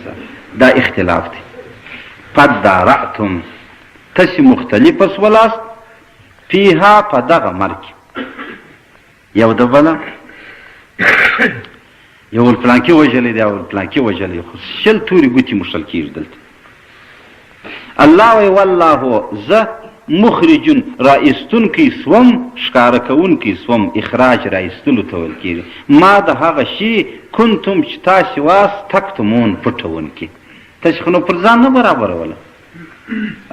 دا اختلاف دی. قد دارعتم تاسې مختلفه سولاست فیها په دغه مرګ کې یو د بله یو پلانکي وژلی دی او پلانکي وژلی، خو شل تورې ګوتې موښل کېږي دلته. الله وایي والله زه مخرجون را ایستونکی سوم، ښکاره کوونکی سوم. اخراج را ایستلو ته ویل کېږي. ما د هغه شي کنتم چې تاسې واست تکتمون پټوونکي، تاسې خو نو پر ځان نه برابروله.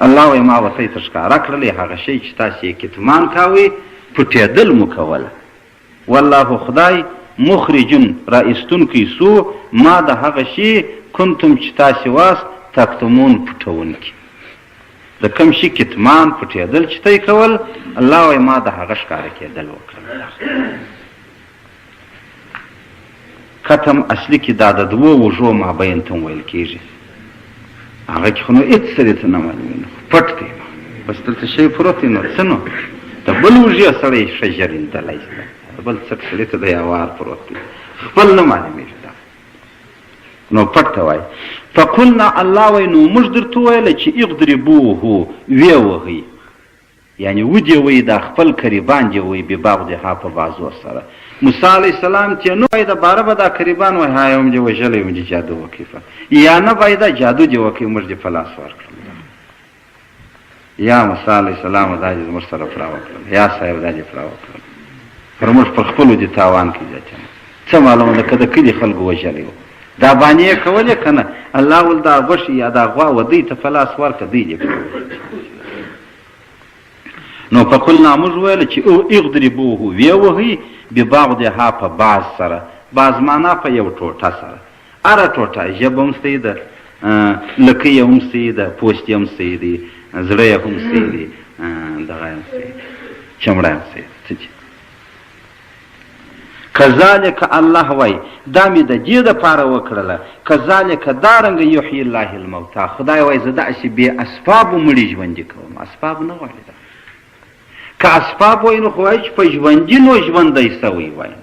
الله وایي ما ورته ته ښکاره کړلی هغه شی چې تاسې یې کتمان کاوئ، پټېدل مو کوله. والله خدای مخرجون را ایستونکی سو ما د هغه شي کنتم چې تاسې واست تکتمون پټوونکي. د کوم شي کتمان پټېدل چې ته یې کول، الله وایي ما د هغه ښکاره کېدل وکړل. کتم اصلي کې دا د دوو وږو مابین ته ویل کېږي. هغه کې خو نو هېڅ څه دې ته نه معلومېږي، پټ دی بس دلته شی پروت دی. نو څه نو د بل وږې سړی ښه ژرېندلی دی، د بل څټ سړي ته د یوار پروت دی، خپل نه معلومېږي دا، نو پټ ته وایي. فقلنا الله وایي نو موږ درته وویله چې اضربوه ویې وهئ، یعنې ودې وایي دا خپل قریبان دې وایي ببعضها په بعضو سره. موسی علیه السلام ته نو وایي د باره به دا قریبان وایي ها یوم دې وژلی یوم دې جادو وکړي، یا نه وایي دا جادو دې وکړي موږ دې په لاس ورکړل. یا موسی علیه السلام دا دې زموږ سره پړه وکړل، یا صاحب دا دې پړه وکړل، پر موږ پر خپلو دې تاوان کړي. څه معلومه ده که د کلي خلکو وژلی و دا باندې یې کولې که نه، الله ول دا غوښې یا دا غوا و دوی ته په لاس ورکړه، دوی دې نو فقلنا موږ ویله چې اضربوه ویې وهئ ببعضها په بعض سره، بعض معنا په یو ټوټه سره. هره ټوټه ژبه هم صحیح ده، لکۍ یې هم صحیح ده، پوست یې هم صحیح دی، زړه یې هم صحیح دی، دغه یې هم صحیح دی، چمړه یې هم صحیح دی. کذالک الله وایي دا مې د دې دپاره وکړله، کذالک دارنګه یحیی الله الموتی. خدای وایي زه داسې بې اسبابو مړي ژوندي کوم. اسباب نه غواړي دا، که اسباب وایي نو خو وایي چې په ژوندي نو ژوندی سوی وایي.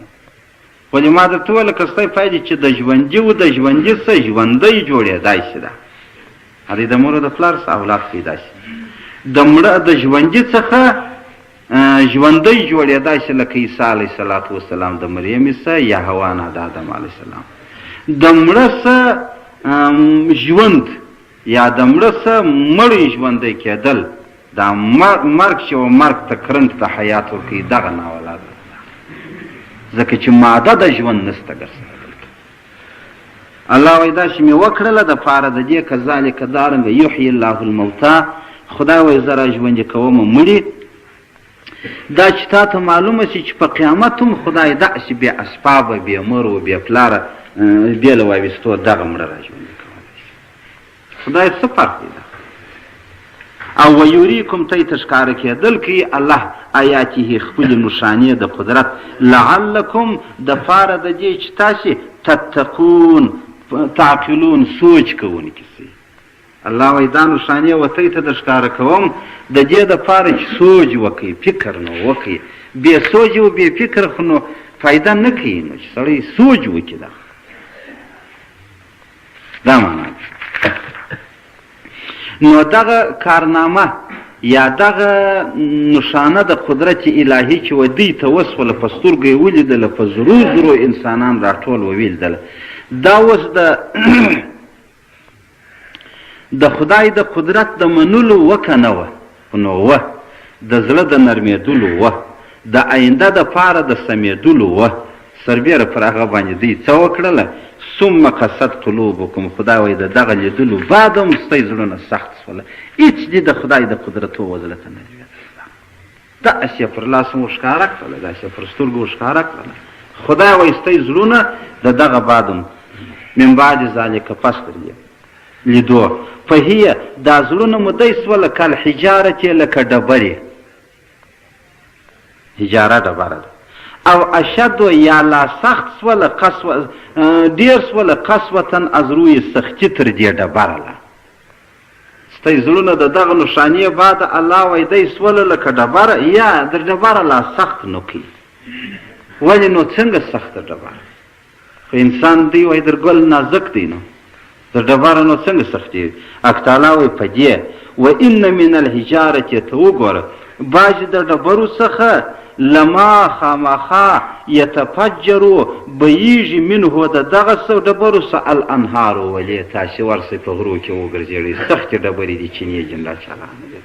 ولې ما درته وویله که ستی پایدې چې د ژوندي و د ژوندي څه ژوندی جوړېدای شي. ده هلې د مور د پلار څه اولاد پیدا شي، د مړه د ژوندي څخه ژوندی جوړېدای شي، لکه عیسی علیه السلام د مریم څه یا حوا نه د آدم علیه السلام. د مړه څه ژوند یا د مړه څه مړی ژوندی کېدل، دا مرګ چې و مرګ ته کرنټ ته حیات ورکوي، دغه ناولاد ځکه چې ماده د ژوند نسته ګرځېدل. الله وایي داسې مې وکړله دپاره د دې کذالک دارنګه یحیی الله الموتی. خدای وایي زه را ژوندي کومه مړي، دا چې تا ته معلومه شي چې په قیامت هم خدای داسې بې اسبابه بې مور و بې پلاره بې له واویستو دغه مړه را ژوندي کولی شي. خدای څه فرق دی دا؟ او ویوریکم ته یې ته ښکاره کېدل کوي الله آیاته خپلې نښانې د قدرت، لعلکم دپاره د دې چې تاسې تتقون تعقلون سوچ کوونکي سئ. الله وایي دا نښانې ورته ته د ښکاره کوم د دې دپاره چې سوچ وکړي، فکر نو وکړي. بې سوچ او بې فکر خو نو فایده نه کوي، نو چې سړی سوچ وکړي دا معنا ده. نو دغه کارنامه یا دغه نښانه د قدرت الهي چې و دوی ته وسوله، په سترګو یې ولیدله، په زرو زرو انسانان راټول وویلدله. دا اوس د خدای د قدرت د منلو وکه نه وه، نو وه د زړه د نرمېدلو وه، د آینده دپاره د سمېدلو وه. سربیره پر هغه باندې دوی څه وکړله؟ ثم قست قلوبکم. خدای وایي د دغه لیدلو بعد هم ستی زړونه سخت سوله، هېڅ دې د خدای د قدرتو وزله ته نه لوېدله. داسې یې پر لاس مو ښکاره کړله، داسې پر سترګو ښکاره کړله. خدای وایي ستی زړونه د دغه بعد هم من بعد ذلک پس تر دې لیدو فهیه دا زړونه مو دی سوله کالحجارتې لکه ډبرې، حجاره ډبره ده، او اشد یا لا سخت سوله قسوه ډیر سوله قسوتن از روی سختی تر دې ډبره له. ستی زړونه د دغه نښانې بعد الله وایي دی سوله لکه ډبره، یا د ډبره لا سخت نو کوي. ولې نو څنګه سخته ډبره خو انسان دی وایي در ګل نازک دی نو د ډبره نو څنګه سختې اکتالا وایي په دې و ان من الحجارة ته وګوره بعضې د ډبرو څخه لما خامخا یتفجرو بهیږي منه د دغه څه ډبرو څه الانهارو ولې تاسې ورسئ په غرو کې وګرځېړئ سختې ډبرې دي چینې جل چلانه دي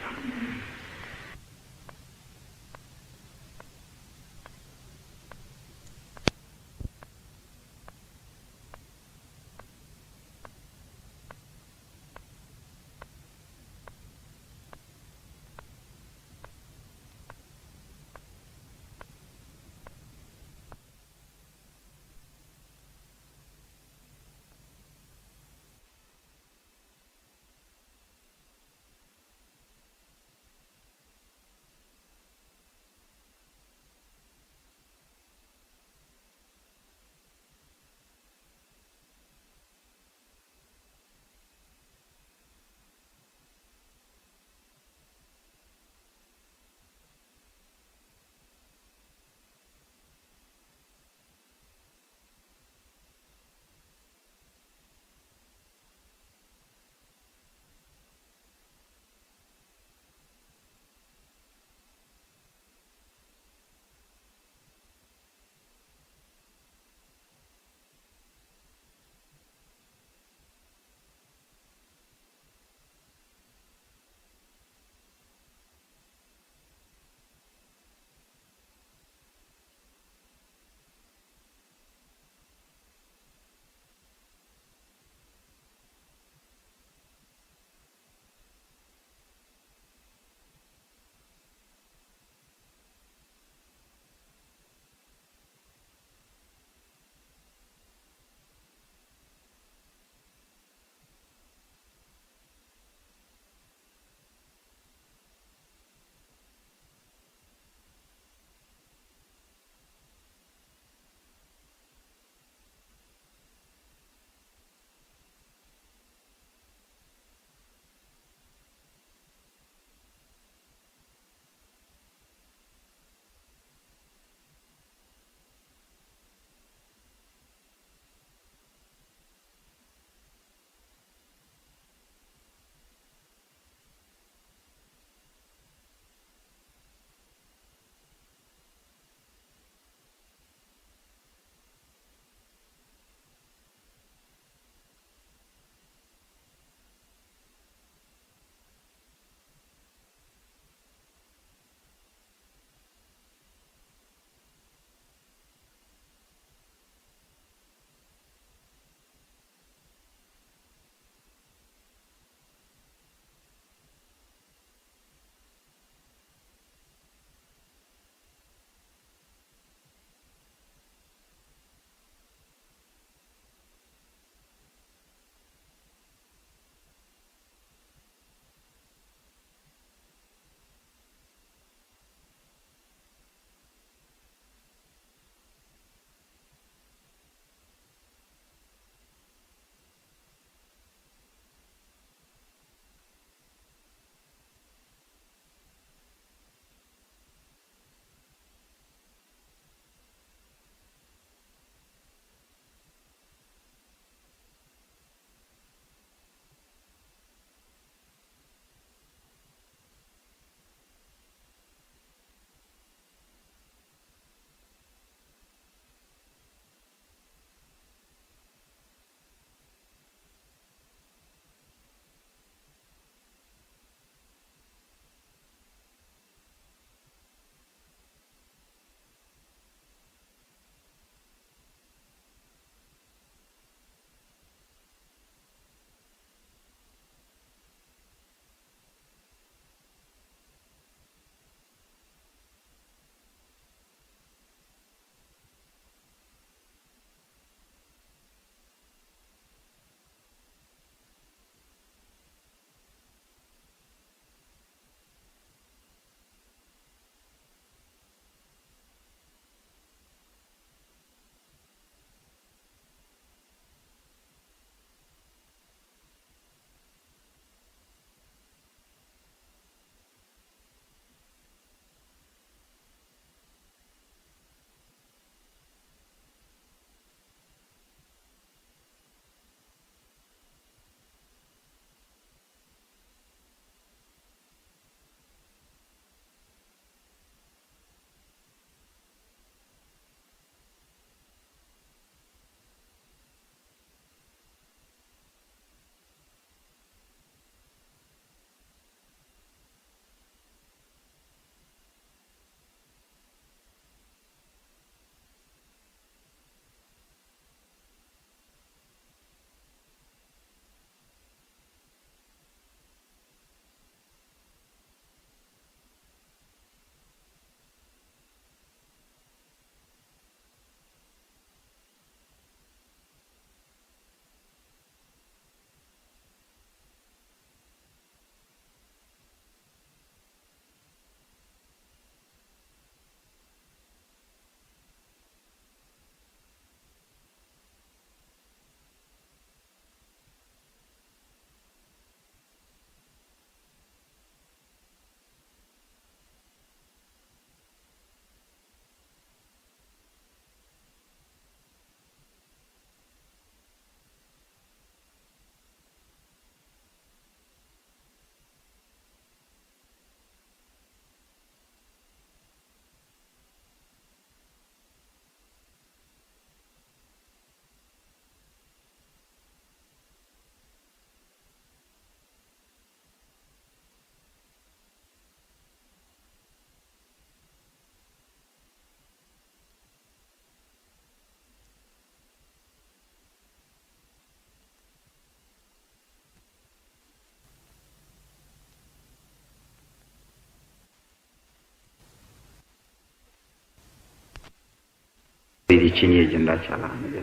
دی چینی جنرال چالانه دی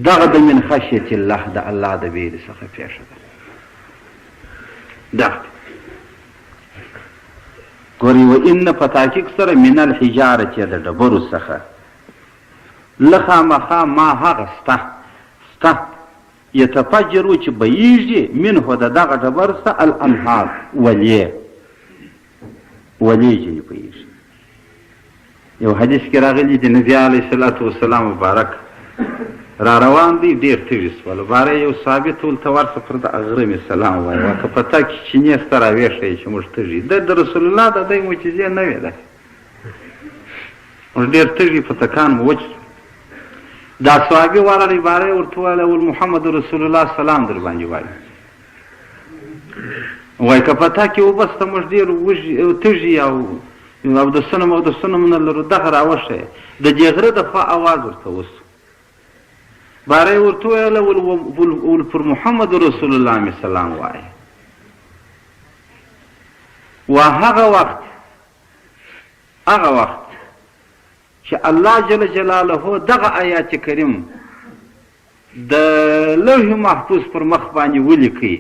دغه د من خشیت الله د الله د ویرې څخه پیښه ده دغه ګورې و ان په تحقیق سره من الحجاره چې د ډبرو څخه لخامخا ما هغه سته یتفجرو چې بهیږي منه د دغه ډبر څخه الانهار ولې ځینې بهیږي یو حدیث کې راغلی د نبي علیه الصلاة والسلام مبارک را روان دی ډېر تږي شول باره یو صحابي ټول ته ورشه پر د غره مې سلام وایه که په تا کې چینې سته راویښئ چې موږ تږي د رسول الله د دی معجزې نه وې ده موږ ډېر تږي په تکان مو وچ دا صحابي ورغلی باره یې ورته وویل محمد رسول الله سلام در باندې وایي وایي که په تا کې اوبه شته موږ ډېر تږي او اودسونه نه لرو دغه راوښیه د دې غره د خوا اواز ورته وسو باره یې ورته ویله پر محمد رسول الله مې سلام وایه و هغه وخت چې الله جل جلاله دغه آیات کریم د لوح محفوظ پر مخ باندې ولیکي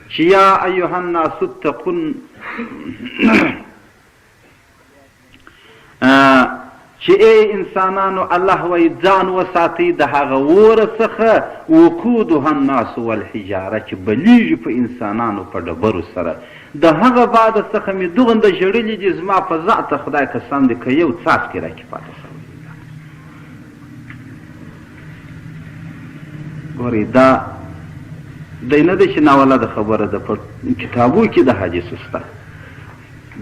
چې یا ایها الناس اتقوا چې ای انسانانو الله وایي ځان وساتئ د هغه اوره څخه وقودها الناس والحجاره چې بلیږي په انسانانو په ډبرو سره د هغه بعد څخه مې دوغنده ژړلي دي زما په ذات خدای قسم دی که یو څاڅکې راکې پاته شوی ګورئ دا دی نه دی چې ناولده خبره ده په کتابو کې د حدیثو شته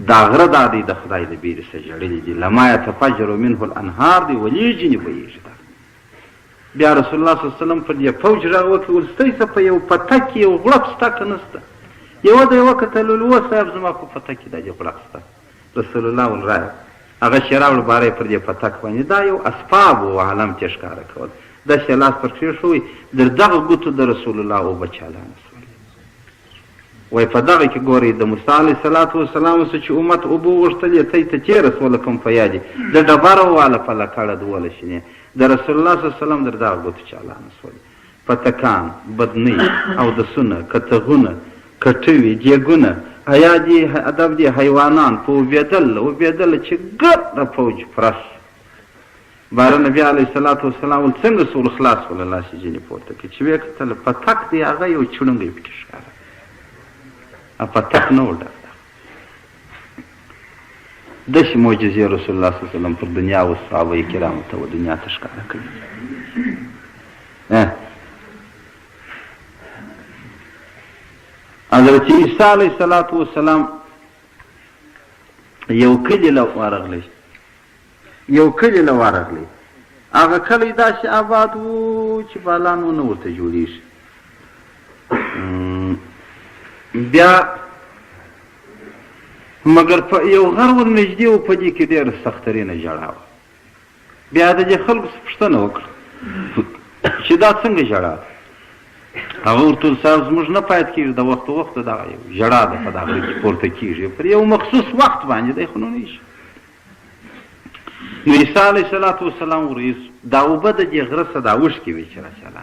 دا غره دا دی د خدای د بیرې څخه ژړلي دي لما یتفجر منه الانهار دی ولې ځینې بهیږي ده بیا رسول الله صلی الله علیه وسلم پر دې فوج راوکړي ویل ستاسې څه په یو پته کې یو غړپ شته که نه شته یوه د یوه کتل ویل صاحب زما په پته کې دا دې غړپ شته رسول الله ویل رایه هغه شی راوړ باره یې پر دې پتک باندې دا یو اسباب و عالم چې ښکاره کول داسې لاس پر کېښوی در دغه ګوتو د رسول الله اوبه چالانه شول وای په دغه کې ګورئ د موسی علیه السلام څخه چې امت اوبه وغوښتلې تی ته تېره شوله کوم په یاد د ډبره واله په لکړه دوله شینې د رسول الله صلی الله علیه وسلم در دغه ګوتو چالانه شول پتکان بدنۍ اودسونه کتغونه کټوي دیګونه ایا دي ادب دي حیوانان په وبېدل چې ګرده فوج فرش باره نبي علیه السلام څنګه سول خلاص ول الله چې ځینې پورته کړي چې ویې کتل پتک دی هغه یو چړنګی پکې ښکاره پتک نه و ډک داسې معجزې رسول الله صلی الله علیه وسلم پر دنیا او صحابه کرامو ته و دنیا ته ښکاره کړي حضرت عیسی علیه السلام یو کلي له ورغلی هغه کلی داسې آباد و چې بالان ونه ورته جوړېږي بیا مګر په یو غر ور نږدې و په دې کې ډېره سخترینه ژړا وه بیا د دې خلکو پوښتنه وکړه چې دا څنګه ژړا هغه ورته ویل صاحب زموږ نه پاید کېږي د وخت وخته دغه یو ژړا ده په دغه کې پورته کېږي پر یو مخصوص وخت باندې دی خو نو نه شي نو عیسی علیه السلام ورئیس دا اوبه د دې غره څخه دا اوښکې وې چې راچاله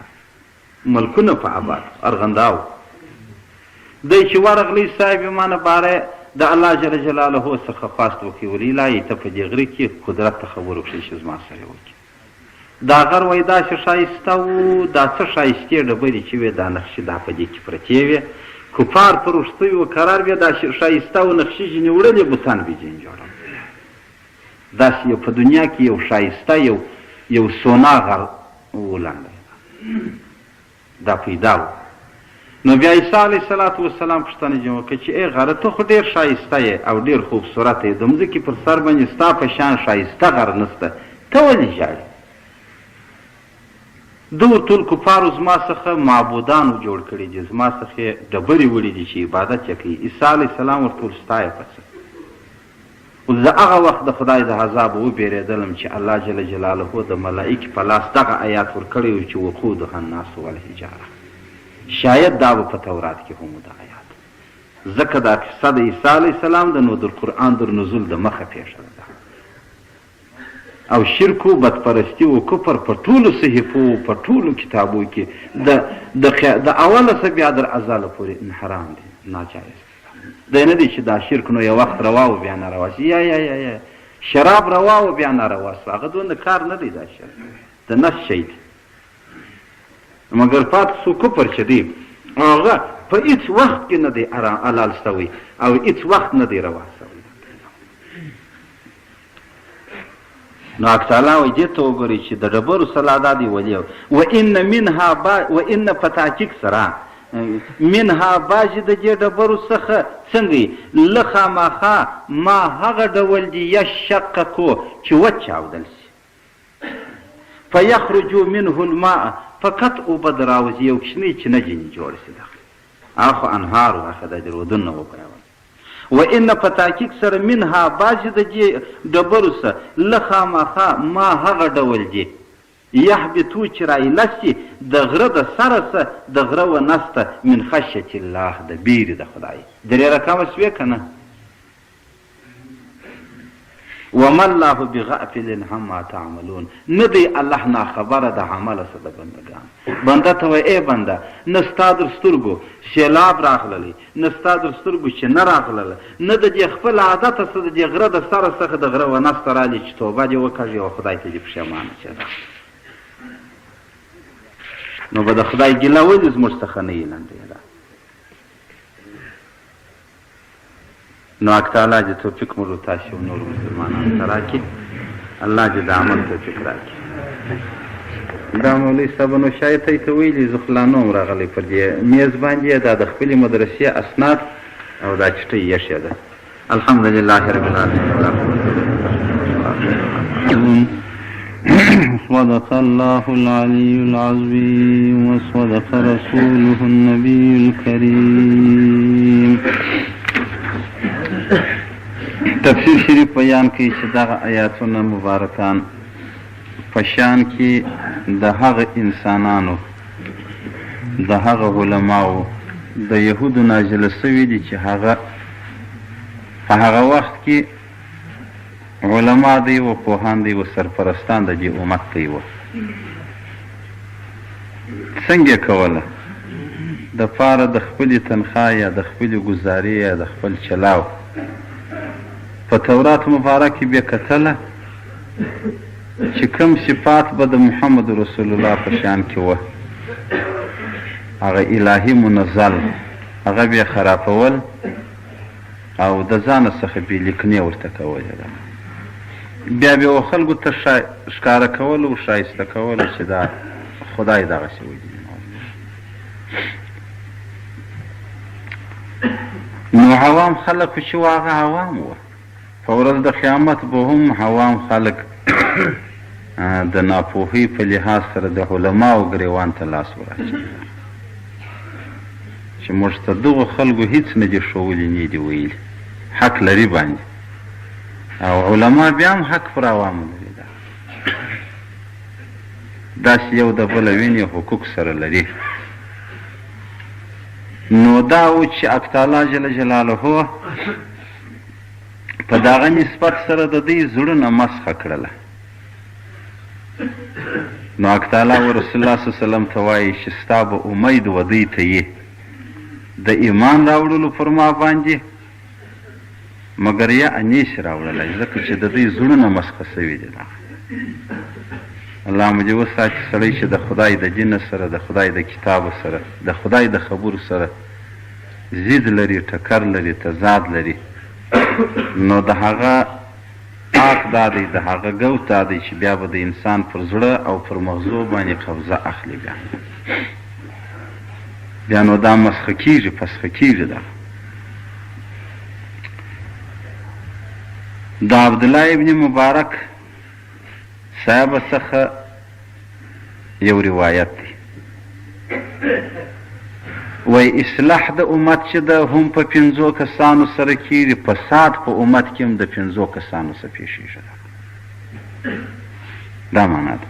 ملکونه په آباد ارغنداو دی چې ورغلی صاحب مانه باره د الله جل جلاله څخه خواست وکړي ویل الهي ته په دې غره کې قدرت ته خبر وکړي چې زما سره وکړي دا غر وایي داسې ښایسته و دا څه ښایستې ډبرې چې وې دا نقشې دا په دې کې پرتې وې کفار پر وروستیو قرار وې دا ښایسته و نقشې ځینې وړلې بوتان به ځینې جوړول داسې یو په دنیا کې یو ښایسته یو سونا غر ولنډه دا پیدا و نو بیا عیسی علیه السلام پوښتنه جوړ وکړه چې ای غره ته خو ډېر ښایسته یې او ډېر خوبصورته یې د مځکې پر سر باندې ستا په شان ښایسته غر نشته ته ولې ژاړې ده ورته ویل کفارو زما څخه معبودانو جوړ کړي دي زما څخه ډبرې وړي دي چې عبادت یې کوي عیسی علیه السلام ورته ویل ستا یې په څه زه هغه وخت د خدای د عذاب وبېرېدلم چې الله جل جلاله د ملایکې په لاس دغه آیات ورکړی و چې وقودها الناس والحجاره شاید دا به په تورات کې هم د آیات ځکه دا قصه د عیسی علیه السلام د نو در قرآن در نزول د مخه پېښه ده او شرک و بدپرستي و کفر په ټولو صحیفو په ټولو کتابو کې د اوله څه بیا در ازاله پورې حرام دی ناجایز دی نه دی چې دا شرک نو یو وخت روا و بیا ناروا شي یا شراب روا و بیا ناروا شو هغه دونه کار نه دی دا شرک د نس شی دی مګر پاتې سو کفر چې دی هغه په هېڅ وخت کې نه دی حلال شوی او هېڅ وخت نه دی روا شوی نو حق تعالی وایي دې ته وګورئ چې د ډبرو سلادا دی ولي وان په تحقیق سره منها بعضې د دې ډبرو څخه څنګه له خامخا ما هغه ډول دي یشققو چې وچاودل شي فیخرجو منه الماء فقط اوبه در راوځي یو کوچنی چینه جوړ شي هغه خو انهار و هغه د رودونه وبیول وان په تحقیق سره منها بعضې د دې ډبرو څخه له خامخا ما هغه ډول دي یحبطو چې رایله شي د غره د سره څه د غره و نسته من خشیت الله د بیرې د خدای درې رقمه شوې که نه وما الله بغافل عما تعملون نه دی الله ناخبره د عمله څه د بندګان بنده ته وایي ای بنده نه ستا در سترګو سیلاب راغللی نه ستا در سترګو چې نه راغلله نه د دې خپل عادته څه د دې غره د سره څخه د غره و نسته رالي چې توبه دې وکړي او خدای ته دې پښیمانه چې ده نو به د خدای ګیله ولې زموږ څخه نه یې نو حق تعالی دې توفیق مو تاسو او نور مسلمانانو ته راکړي الله دې د عمل توفیق راکړي دا مولوي صاحب نو شاید ته ویلي زه خو لا نه وم راغلی پر دې میز باندې دا د خپلې مدرسې اسناد او دا چټۍ ایښې ده الحمدلله رب العالمین صدق الله العلي العظيم وصدق رسوله النبي الكريم تفسیر شریف بیان کوي چې دغه آیاتونه مبارکان په شان کې د هغه انسانانو د هغه علماو د یهودو نازله سوي دي چې هغه په هغه وخت کې علما دی و پوهان دی و سرپرستان د دې امت دی و څنګه کوله د پاره د خپلې تنخواه یا د خپلې ګزارې یا د خپل چلاو په تورات مبارک کې بیا کتله چې کوم صفات به د محمد رسول الله په شان کې وه هغه الهي منزل هغه بیا خرابول او د ځانه څخه بې لیکنې ورته کولې ده بیا به خلکو ته ښکاره کول او ښایسته کول چې دا خدای دغسې وایي نو عوام خلک چې هغه عوام وه په ورځ د قیامت به هم عوام خلک د ناپوهۍ په لحاظ سره د علماو ګریوان ته لاس وراچوي چې موږ ته دغو خلکو هیڅ نه دي ښوولي نه دي ویلي حق لري باندې او علما بیا هم حق پر عوامو لري داسې یو د بله وینې حقوق سره لري نو دا و چې حق تعالی جل جلاله په دغه نسبت سره د دوی زړونه مسخه کړله نو حق تعالی و رسول الله صلی وسلم ته وایي چې ستا به امید و دوی ته یې د ایمان راوړلو پر ما باندې مګر یا انیس راوړلی ځکه چې د دوی زړونه مسخه سوي دي الله مو دې وساتي سړی چې د خدای د دین سره د خدای د کتاب سره د خدای د خبرو سره ضد لري ټکر لري تضاد لري نو د هغه حق دا دی د هغه ګوت دا دی چې بیا به د انسان پر زړه او پر مغزو باندې قبضه اخلي بیا نو دا مسخه کېږي پسخه کېږي دا د عبدالله ابن مبارک صاحب څخه یو روایت دی وای اصلاح د امت چې ده هم په 5 کسانو سره کېږي فساد په امت کې هم د 5 کسانو سره پیښېږي دا معنا ده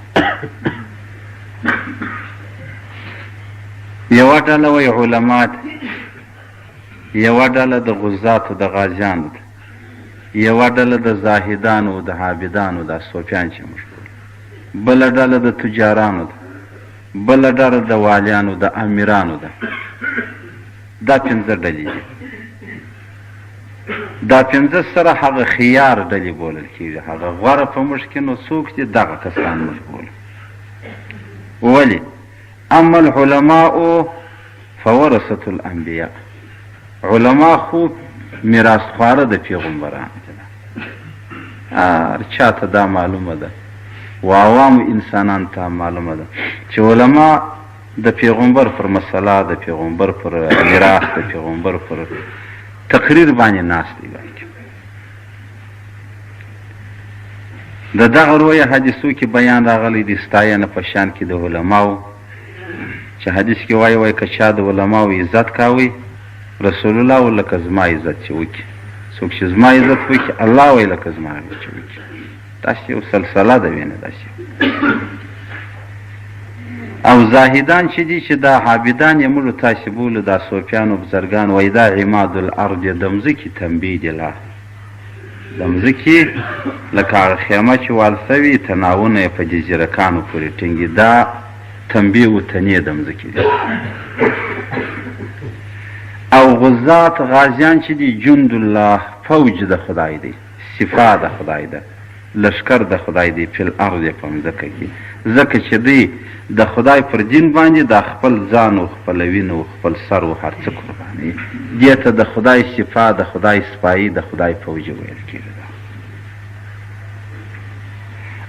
یوه ډله وایي علما ده یوه ډله د غزاتو د غازیانو ده یوه ډله د زاهدانو د عابدانو دا صوفیان چې موږ بولو، بله ډله د تجارانو ده، بله ډله د والیانو د امیرانو ده. دا 5 ډلې دي. دا 5 سره هغه خیار ډلې بولل کېږي، هغه غوره په موږ کې نو څوک دي؟ دغه کسان موږ بولو. ولې؟ اما العلماء فورثة الانبیاء، علما خو میراث خواره د پیغمبرانو دي. هر چاته دا معلومه ده و عوامو انسانان ته معلومه ده چې علما د پیغمبر پر مسله، د پیغمبر پر میراث، د پیغمبر پر تقریر باندې ناست دي. د دغه رویه حدیثو کې بیان راغلی دی ستاینه په شان کې د علماو، چې حدیث کې وایي که چا د علماو عزت کاوی رسول الله و لکه زما عزت چې وکړي، څوک چې زما عزت وکړي الله وایي لکه زما عزت چې وکړي. داسې یو سلسله ده وینه داسې. او زاهدان چې دي چې دا عابدان یې موږ تاسې بولو، دا صوفیان و بزرګان وایي دا عماد الارض د مځکې تنبیه دي. لا د مځکې لکه هغه خیمه چې وال سوي تناونه یې په جزیرکانو پورې ټینګي، دا تنبیه و تنیه د مځکې دي. او غزات غازیان چې دي جند الله، فوج د خدای دی، صفا د خدای ده، لشکر د خدای دی فی الارض په مځکه کې. ځکه چې دی د خدای پر دین باندې د خپل ځان او خپل وینه او خپل سر او هر څه قربانوي. دې ته د خدای صفا، د خدای سپایي، د خدای فوج ویل کېږي.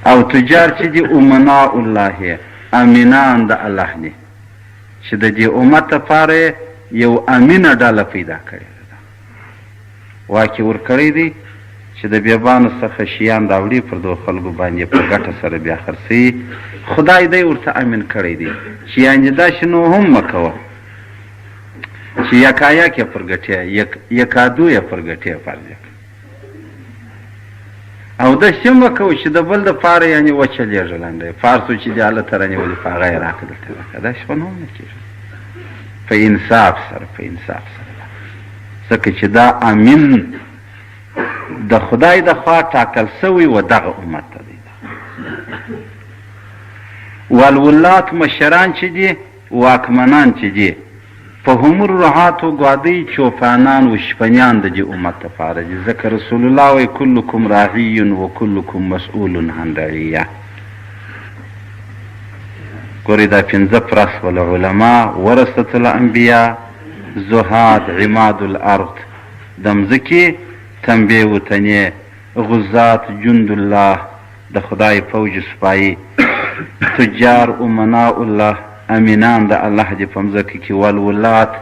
او تجار چې دي امناء الله، امینان د الله دي، چې د دې امت لپاره یو امینه ډله پیدا کړې ده، واکې ورکړی دی چې د بیابانو څخه شیان راوړي پر دغو خلکو باندې په ګټه سره بیا خرڅوي. خدای دی ورته امین کړی دی چې یعنې داسې نو هم مه کوه چې یکایک یې پر ګټې، یکادو یې پر ګټې فرض کړه، او داسې مه کوه چې د بل دپاره یعنې وچلېږه لنډی فارسو چې دې هلته رانیولي په هغه یې راکړه دلته راکړه. داسې خو نه هم نه کېږي. په انصاف سره، په انصاف سره، ځکه چې دا امین د خدای د خوا ټاکل سوی و دغه امت ته دی. والولات مشران چې دي، واکمنان چې دي، په همر رعاتو ګوادی چوپانان و شپنیان د دې امت لپاره دي. ځکه رسول الله وایي کلکم راعی و کلکم مسئول عن رعیه. ګورې دا 5 پرس والعلما ورثة الانبیاء، زهاد عماد الارض د مځکې تنبیه و تنیه، غزات جند الله د خدای فوج سپایي، تجار امناء الله امینان د الله دې په مځکه کې، والولات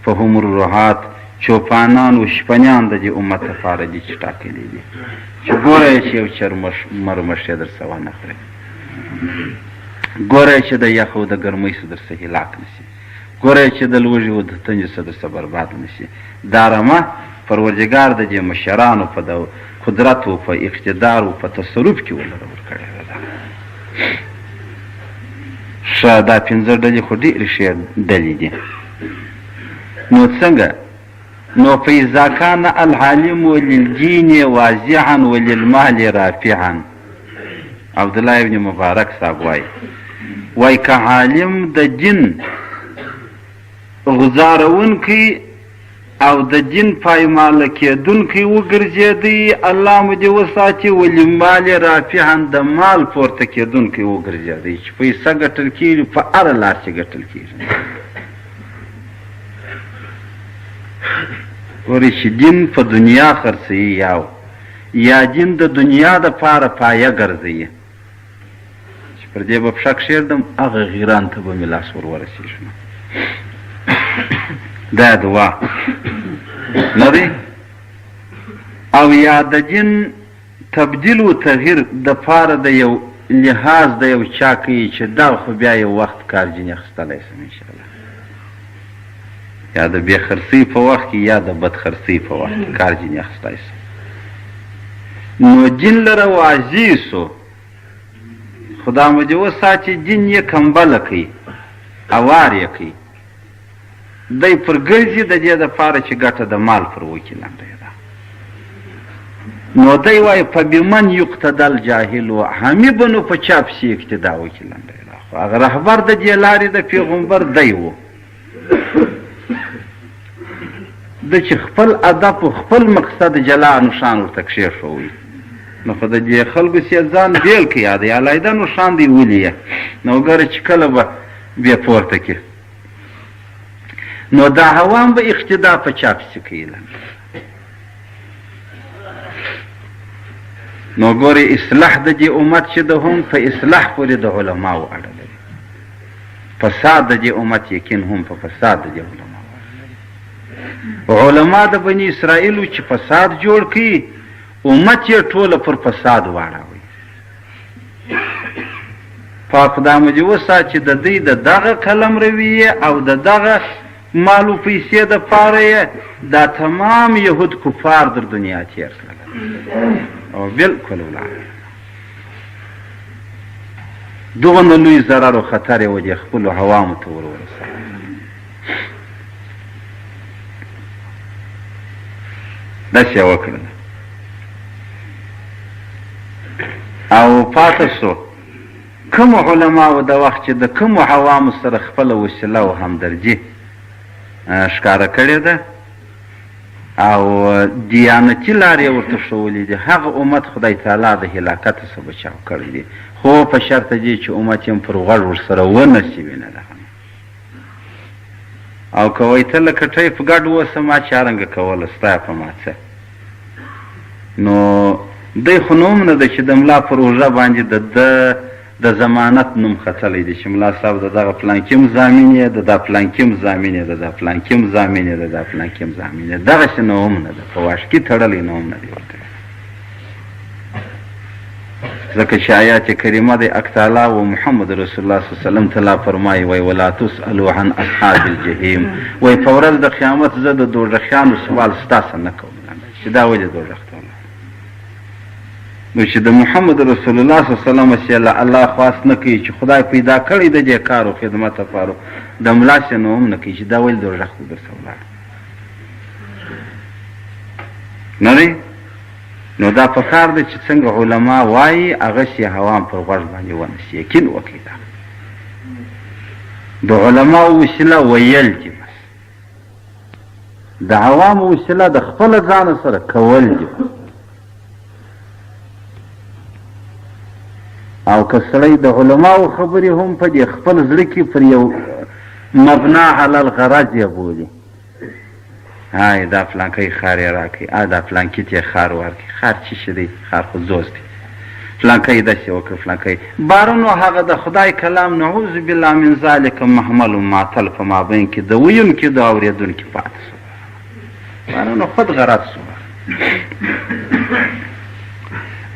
په همر رعات چوپانان و شپنیان د دې امت لپاره دي چې ټاکلي دي. چې ګوره چې یو چرمرمش یې در څه ونه خوري، ګوره چې د یخ او د ګرمۍ څه در څه هلاک نه شي، ګوره چې د لوږې او د تنجې څه در څه برباد نه شي. دا رمه پروردګار د دې مشرانو په د قدرت او په اقتدار او په تصرف کې ولره ورکړې ده. ښه دا 5 ډلې خو ډېرې ښې ډلې دي. نو څنګه؟ نو فاذا کان العالم للدین واضعا وللمال رافعا. عبدالله ابن مبارک صاحب وایي که عالم د دین غزارونکی او د دین پایماله کېدونکی وګرځېدی، الله مو دې وساتي، وللمال رافعا د مال پورته کېدونکی وګرځېدی چې پیسه ګټل کېږي په هره لار چې ګټل کېږي. ګورې چې دین په دنیا خرڅوي یا دین د دنیا دپاره پایه ګرځوي، چې پر دې به پښه کښېږدم هغه غیران ته به مې لاس ور ورسېږي. دا دعا نه دی. او یا د دین تبدیل و تغییر دپاره د یو لحاظ د یو چا کوي چې دا خو بیا یو وخت کار جنې اخیستلی سم انشاءالله، یا د بې خرڅۍ په وخت کې یا د بد خرڅۍ په وخت کې کار جنې اخیستی سم. نو دین لره واضح سو، خدا مو دې وساتي دین یې کمبله کوي، اوار یې کوي، دی پر ګرځي د دې دپاره چې ګټه د مال پر وکي لنډی ده. نو دی وایي فبمن یقتدی الجاهل همې به نو په چا پسې اقتدا وکړي لنډی هغه رهبر د دې لارې د پیغمبر دی و د چې خپل هدف و خپل مقصد جلا نشان ورته کښېښوي نو خو د دې خلکو سې ځان بیل کړي یا د علیحده نشان دی ولي یې نو ګوره چې کله به بیا پورته کړي نو دا عوام به اقتدا په چا پسې کوي نو ګورې اصلاح د دې امت چې د هم په اصلاح پورې د علماو اړه لري فساد د دې امت یقین هم په فساد د دې علماو اړه لري علما د بني اسرائیلو چې فساد جوړ کړي امت یې ټوله پر فساد واړوي پاک خدای دې وساتي چې د دوی د دغه قلم رویه او د دغه مالو پیسې د پاره دا تمام یهود کفار در دنیا تیر کړل او بالکل ولاړ دغه لوی ضرر او خطر یې د خپلو عوامو ته ور ورسوي داسې یې وکړل او پاته سو کوم علماو د وخت چې د کوم عوامو سره خپله وسیله او همدردي ښکاره کړې ده او دیانتي لارې ورته ښولې دي هغه امت خدای تعالی د هلاکت څخه بچاو کړی دی خو په شرط دی چې امت یې پر غوږ ورسره ونسي نه ده او که وایي ته لکه ټیپ ګډ اوسه ما چارنګه کوله ستا په ما څه نو دی خو نوم نه ده چې د ملا پر اوږه باندې د ضمانت نوم ختلی دی چې ملا صاحب د دغه پلانکیم زامین یې د دا پلانکیم زامین یې د دا پلانکیم زامین یې د دا پلانکیم زامین یې دغسې نوم نه ده په واشکي تړلی نوم نه دی ورته ځکه چې آیات کریمه د حق تعالی و محمد رسول الله صلی الله علیه وسلم تعالی فرمایي وایي ولا تسألوا عن اصحاب الجحیم وایي په ورځ د قیامت زه د دوزخیانو سوال ستاسو نه کوم چې دا ولې دوزخ ته نو چې د محمد رسول الله صلی الله علیه وسلم سره الله خاص نه کوي چې خدای پیدا کړی د دې کار او خدمت لپاره د ملا څخه نوم نه کوي چې دا ول دوزخ د سوال نه نو دا په کار دی چې څنګه علما وایي هغه شی عوام پر غوږ باندې ونسي یقین وکړي د علما وسیله ویل دي بس د عوام وسیله د خپل ځان سره کول دي او که سړی د علماو خبرې هم په دې خپل زړه کې پر یو مبنا علی الغرض یې بولي های دا فلانکی خار یې راکړي دا فلانکي ته یې خار ورکړي خار څه شی دی خار خو زوز دی فلانکی داسې وکړه فلانکی بارونو هغه د خدای کلام نعوذ بالله من ذلک محمل معطل په مابین کې د ویونکي د اورېدونکي پاتې سو بارونو خود غرض سو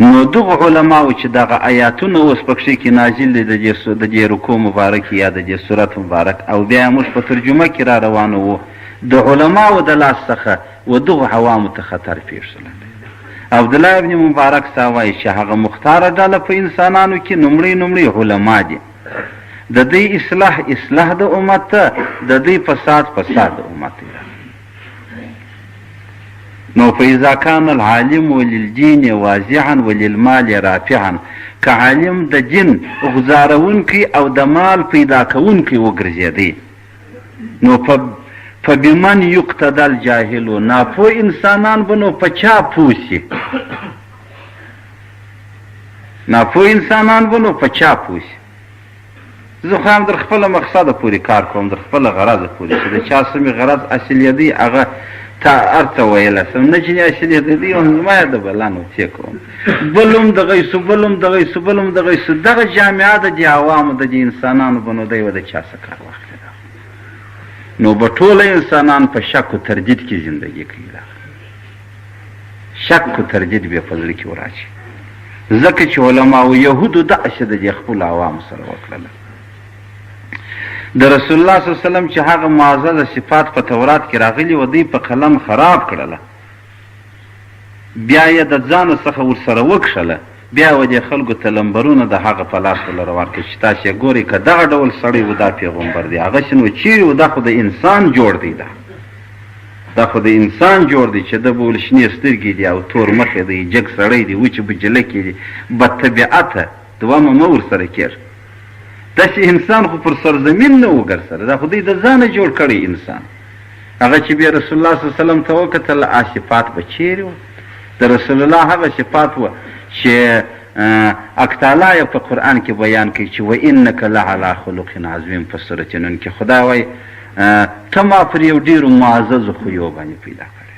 نو دغه علماو چې دغه آیاتونه اوس پکښې کې نازل دي د دې رکوع مبارک یا د دې سورت مبارک او بیا موږ په ترجمه کې را روانو وو د علماو د لاس څخه و دغه عوامو ته خطر پېښ شول عبدالله ابن مبارک سا وایي چې هغه مختاره ډله په انسانانو کې لومړی علما دي د دوی اصلاح د امت ته د دوی فساد د امت ته نو فإذا كان العالم وللدين واضعا وللمال رافعا که عالم د دین غزارونکی او د مال پیدا کوونکی وګرځېدی نو فبمن یقتدی الجاهل ناپوه انسانان به نو په چا پوسي ناپوه انسانان به نو په چا پوسي زه خو هم در خپله مقصده پورې کار کوم در خپله غرضه پورې چې د چا سمې غرض اصل دی هغه تا ارته ویله سم نه چې اصل دی زما یې د بلا نو څه کوم بلوم دغه یسو بلوم دغه یسو دغه جامعه د دې عوامو د دې انسانانو به نو دی و د چا څه کار واخلي نو به ټوله انسانان په شک و تردید کې زندگی کوي شک و تردید به په زړه کې وراچي ځکه چې علماو یهودو داسې د دې خپلو عوامو سره وکړله د رسول الله صلی الله علیه وسلم چې هغه معززه صفات په تورات کې راغلي و دوی په قلم خراب کړله بیا یې د ځان څخه ورسره وکښله بیا و دې خلکو ته لمبرونه د هغه په لاس ولره ورکړي چې تاسې یې ګورئ که دغه ډول سړی و دا پیغمبر دی هغسې نو چیرې و دا خو د انسان جوړ دی دا دا خو د انسان جوړ دی چې د به ول شنې سترګې دي او تور مخې دی جګ سړی دی وچې بجلکې دي بدطبیعته دوامه مه ورسره کېږه داسې انسان خو پر سرزمین نه و ګرځره دا خو دی د ځانه جوړ کړی انسان هغه چې بیا رسول الله صلی الله علیه وسلم ته وکتل صفات به چیرې وه د رسول الله هغه صفات وه چې حق تعالی یې په قرآن کې بیان کوي چې وانک لعلی خلق عظیم په سورة نون کې خدای وایي ته ما پر یو ډېرو معززو خویو باندې پیدا کړی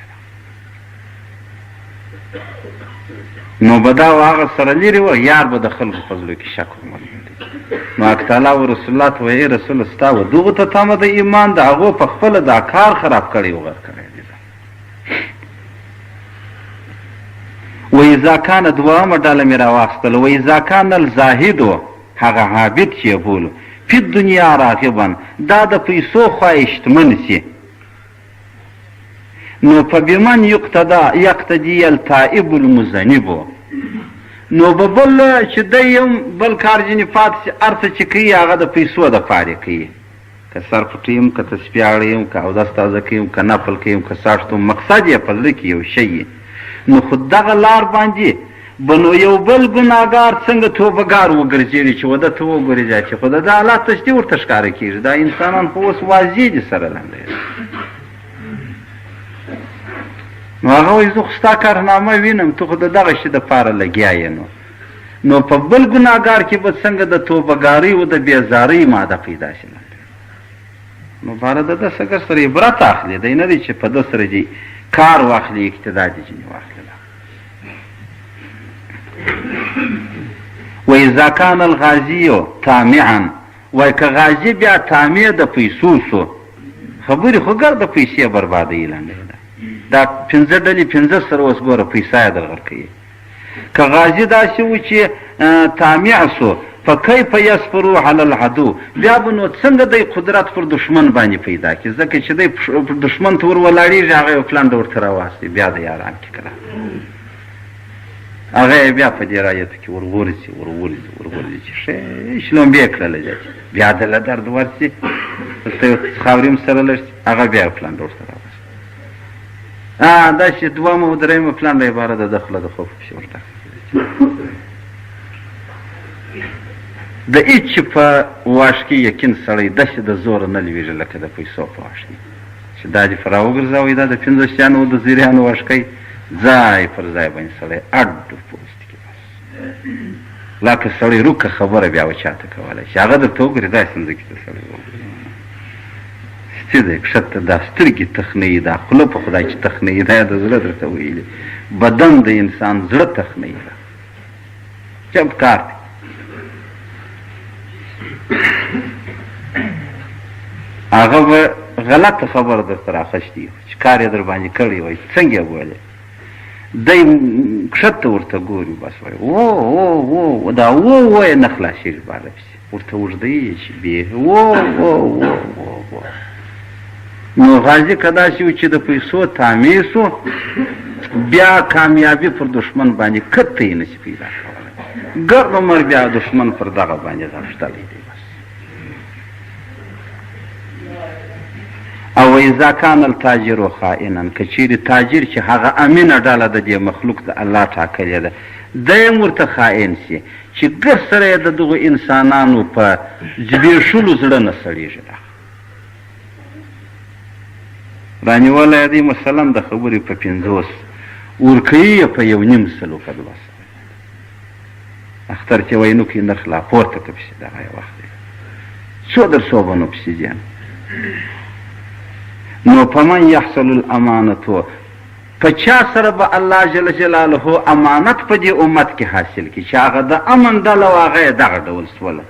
نو به دا هغه سره لرې وه یار به د خلکو په زړه کې شک ورمنډي نو حق تعالی و رسول الله ته وایي رسول ستا و دغو ته تمه د ایمان د هغو په خپله دا کار خراب کړی و غر کړی دی و اذا کان دوامه ډله مې راواخیستله و اذا کان الزاهدو هغه عابد چې یې بولو فی دنیا راغبا دا د پیسو خواهشتمن سي نو فبمن یقتدی التائب المذنب نو به بل چې دی یم بل کار ځینې پاتې سي هر څه چې کوي هغه د پیسو دپاره کوي که سر پټ یم که تسبیح اړه یم که اودس تازه کوي که نفل کوي که ساښت مقصد یې په زړه کې یو شی نو خو دغه لار باندې به نو یو بل ګناهګار څنګه توبهګار وګرځېږي چې وده ته وګورې چې خو د الله تشدي ورته ښکاره کېږي دا انسانان خو اوس واضح دي سره لنډی نو هغه وایي زه خو ستا کارنامه وینم ته خو د دغه شي دپاره لګیا یې نو په بل ګناهګار کې به څنګه د توبهګارۍ و د بېزارۍ ماده پیدا شي نو باره د ده سګر سره عبرت اخلي دی نه دی چې په ده سره دې کار واخلي اقتدا دې ځینې واخلي و اذا کان الغازی طامعا وای که غازی بیا طامع د پیسو سو خبرې خو ګر د پیسې بربادۍ لنډی ده دا پنځه ډلې پنځه سره اوس ګوره پیسه یې درغر کوي که غازی داسې و چې طامع سو فکیف یصبرو علی العدو بیا به نو څنګه دی قدرت پر دشمن باندې پیدا کړي ځکه چې دی پر دشمن ته ور ولاړېږي هغه یو پلان ورته راواستي بیا د یاران کې کړه هغه بیا په دې رایته کې ورغورځي چې ښه شلومبې کړله بیا دله درد ورسي دلته خاوریم سره لږ هغه بیا پلان ورته راوستي دا چې دومه و درېیمه پلان به عبارت د خوله د خوب پسې ورته د هېڅ چې په واش کې یقین سړی داسې د زوره نه لوېږي لکه د پیسو په واش کې چې دا دې فرا وګرځوئ دا د پنځه شیانو د زیریانو واشکی ځای پر ځای باندې سړی اډو پوست کې بس لکه سړی روکه خبره بیا وچاته کولی چې هغه درته وګوري داسې مځکې ته سړی وګوري څه دی کښته دا سترګې تخنوي دا خوله په خدای چې تخنوي دا د زړه درته ویلي بدن د انسان زړه تخنوي ده چپ کار دی هغه به غلطه خبره درته راخشتي چې کار یې در باندې کړی وای څنګه یې بولې دی کښته ورته ګوري بس وایي و دا و یې نه خلاصېږي بالا پسې ورته اوږدوي چې بې و نو غازي که داسې و چې د پیسو تامې سو بیا کامیابي پر دشمن باندې کته یې نشي پیدا کولی ګرد عمر بیا دشمن پر دغه باندې غښتلی دی او اذا کان التاجر خائنا که چیرې تاجر چې هغه امینه ډله د دې مخلوق د الله ټاکلې ده دی هم ورته خائن سي چې ګر سره یې د دغو انسانانو په زبېښلو زړه نه سړېږي رانیولی دی مثلا د خبرې په 50 ورکوي یې په 1.5 که 2 اختر چې وایي نو کې نرخ لا پورته که پسې دغه یې وخت دی څو در څو به نو پسې ځي نو فمن یحصل الامانتو په چا سره به الله جل جلاله امانت په دې امت کې حاصل کړي چې هغه د امن ډله و هغه یې دغه ډول سوله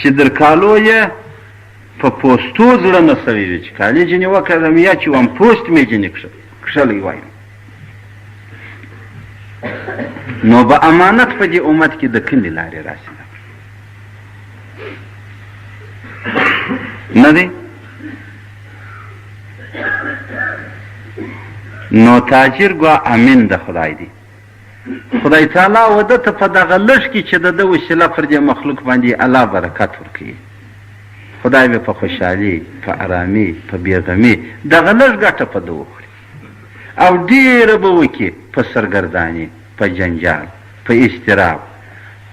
چې در کالو یې په پوستو زړه نه سړېږي چې کالي ځینې وکړم یا چې وم پوست مې ځینې کښلی وایم نو به امانت په دې امت کې د کومې لارې راسي نه دی نو تاجر ګوا امین د خدای دی خدای تعالی وده ته په دغه لږ کې چې د ده وسیله پر دې مخلوق باندې الله برکت ورکوي خدای به په خوشحالي په ارامي په بېغمي دغه لږ ګټه په ده وخوري او ډېره به وکړي په سرګرداني په جنجال په اضطراب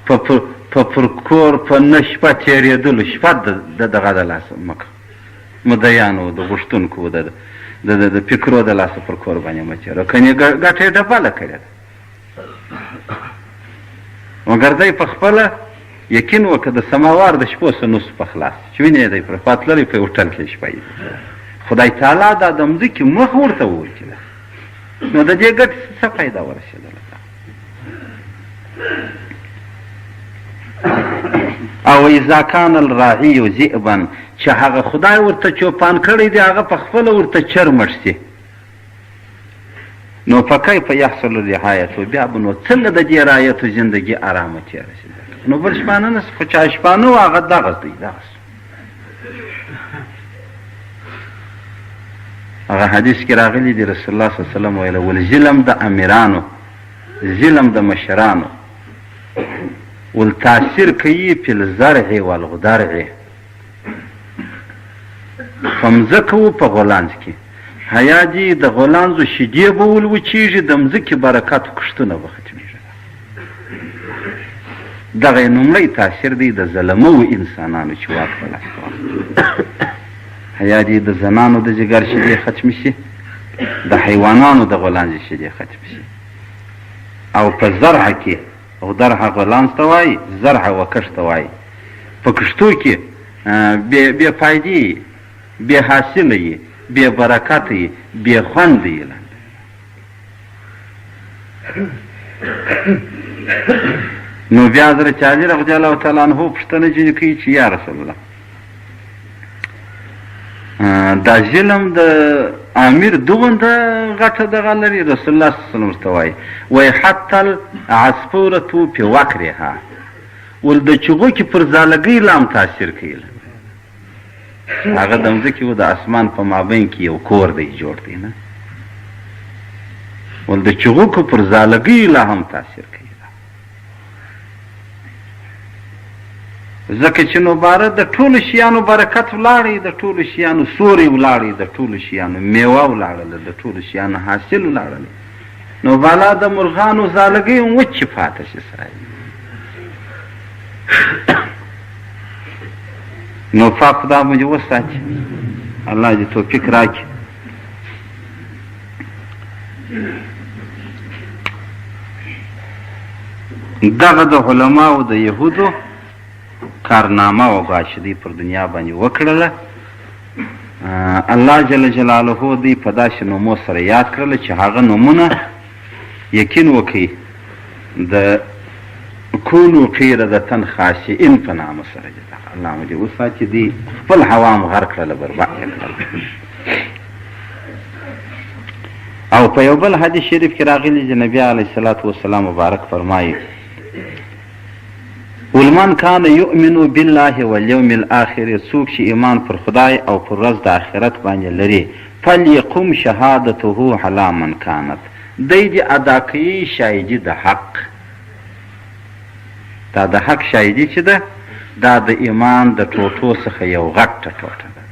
په پر کور په نه شپه تېرېدلو شپه د دغه د لاسه مکه مدیانو د غوښتونکو د فکرو د لاسه پر کور باندې مچېره کنې ګټه یې ډبله کړې ده مګر دی په خپله یقین وکړه د سماوار د شپو څه نصف په خلاص چې وینې دی پر پاتلري په هوټل کې شپه خدای تعالی دا د مځکې مخ ورته وویل نو د دې ګټې څه فایده ورسېدله او اذا کان الراعي ذئبا چې هغه خدای ورته چوپان کړی دی هغه په خپله ورته چرمټ سي نو فکیف یحصل الرعایة بیا به نو څنګه د دې رعایتو زندګي ارامه تېره شي نو بل شپانه نه خو چا شپانه و هغه دغه دی دغه هغه حدیث کې راغلی دی رسول الله صلی الله علیه وسلم ویل ول ظلم د امیرانو ظلم د مشرانو ول تاثیر کوي په الزرع والغدرع فمزکه په غولانځ کې حیا دي د غولانځو شیدې به ول وچیږي د مځکې برکات کښتونه به ختمیږي دغه نومړی تاثیر دی د ظلمو انسانانو چې واک په لاس حیا دي د زنانو د جګر شیدې ختمې شي د حیوانانو د غولانځې شیدې ختمې شي او په زرع کې او درع غولانځ ته وایي زرع و کښت ته وایي په کښتو کې بې فایدې یي بې حاصله یي بې برکته یي بې خونده یي نو بیا حضرت علي رضی الله تعالی عنه پوښتنه ځینې کوي چې یا رسول الله دا ظلم د امیر دومره غټه دغه لري رسول الله صلی الله علیه وسلم ورته وایي وایي حتی العصفورة فی وکرها ول د چغوکې پر زالګۍ لا هم تاثیر کوي هغه د مځکې و د اسمان په مابین کې یو کور دی جوړ دی نه ول د چغوکو پر زالګۍ لا هم تاثیر کوي ځکه چې نو باره د ټولو شیانو برکت ولاړی د ټولو شیانو سوري ولاړی د ټولو شیانو میوه ولاړله د ټولو شیانو حاصل ولاړلی نو بالا د مرغانو زالګۍ هم وچې پاته شي سره نو پاک خدا موږ وساتي الله دې توفیق راکړي دغه د علماو د یهودو کارنامه و باشدی پر دنیا باندې وکړله الله جل جلاله دوی په داسې نومو سره یاد کړله چې هغه نومونه یقین وکړي د کونو قیردة خاشعین په نامه سره دي الله مو دې وساتي دي خپل حوام غر کړله برباد یې کړله او په یو بل حدیث شریف کې راغلی چې نبی علیه الصلاة والسلام مبارک فرمایي ولمن کان یؤمن بالله والیوم الاخر څوک چې ایمان پر خدای او پر ورځ د آخرت باندې لري فلیقم شهادته علی من کانت دی دې ادا کوي شاهدي د حق دا د حق شاهدي چې ده دا د ایمان د ټوټو څخه یو غټه ټوټه ده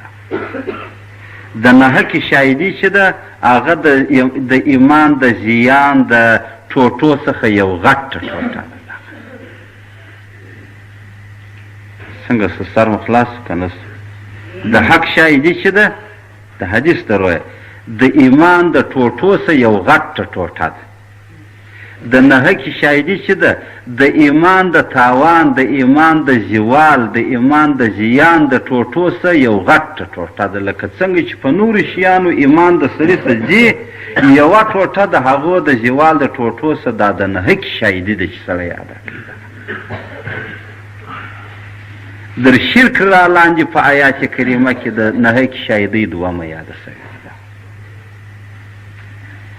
د نهکې شاهدي چې ده هغه د ایمان د زیان د ټوټو څخه یو غټه ټوټه ده څنګه سر مخلاص کنه د حق شاهدي چې ده د حدیث دروي د ایمان د ټوټو څخه یو غټه ټوټه ده د نهکې شاهدي چې ده د ایمان د تاوان د ایمان د زوال د ایمان د زیان د ټوټو څخه یو غټه ټوټه ده لکه څنګه چې په نورو شیانو ایمان د سړي څخه ځي یوه ټوټه د هغو د زوال د ټوټو څخه دا د نهکې شاهدي ده چې سړی ادا کوي در شرک را لاندې په آیات کریمه کې د نهکې شاهدۍ دومه یاده شوې ده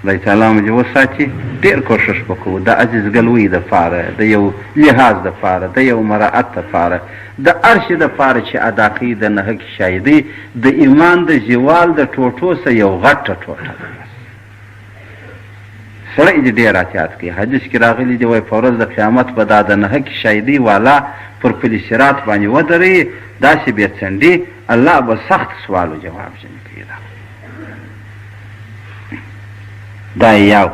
خدای تعالی موږ وساتي ډېر کوښښ وکړو د عزیزګلوۍ دپاره د یو لحاظ دپاره د یو مراعت دپاره د هر شي دپاره چې ادا کوي د نهکې شاهدۍ د ایمان د زوال د ټوټو څخه یو غټه ټوټه ده سړی دې ډېر احتیاط کوي. حدیث کې راغلی دی وایي په ورځ د قیامت به دا د نهکې شهیدۍ والا پر پلي صراط باندې ودرېږي داسې بې څنډې الله به سخت سوال و جواب ځینې کوي. دا یو.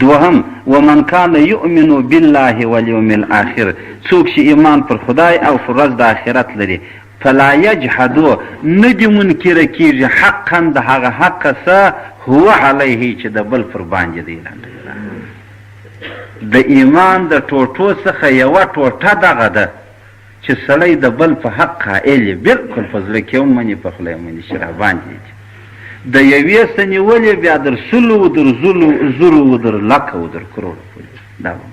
دوهم ومن کان یؤمن بالله والیوم الاخر څوک چې ایمان پر خدای او پر ورځ د آخرت لري فلا یجحدو نه دې منکره کېږي حقا د هغه حق څه هو علیه چې د بل پر باندې دی. د ایمان د ټوټو څخه یوه ټوټه دغه ده چې سړی د بل په حق قایل بلکل په زړه کې هم مني په خوله یې مني چې راباندې د یوې څه نیولې بیا در سلو و در زرو و در لکه و در کروړو پورې دا به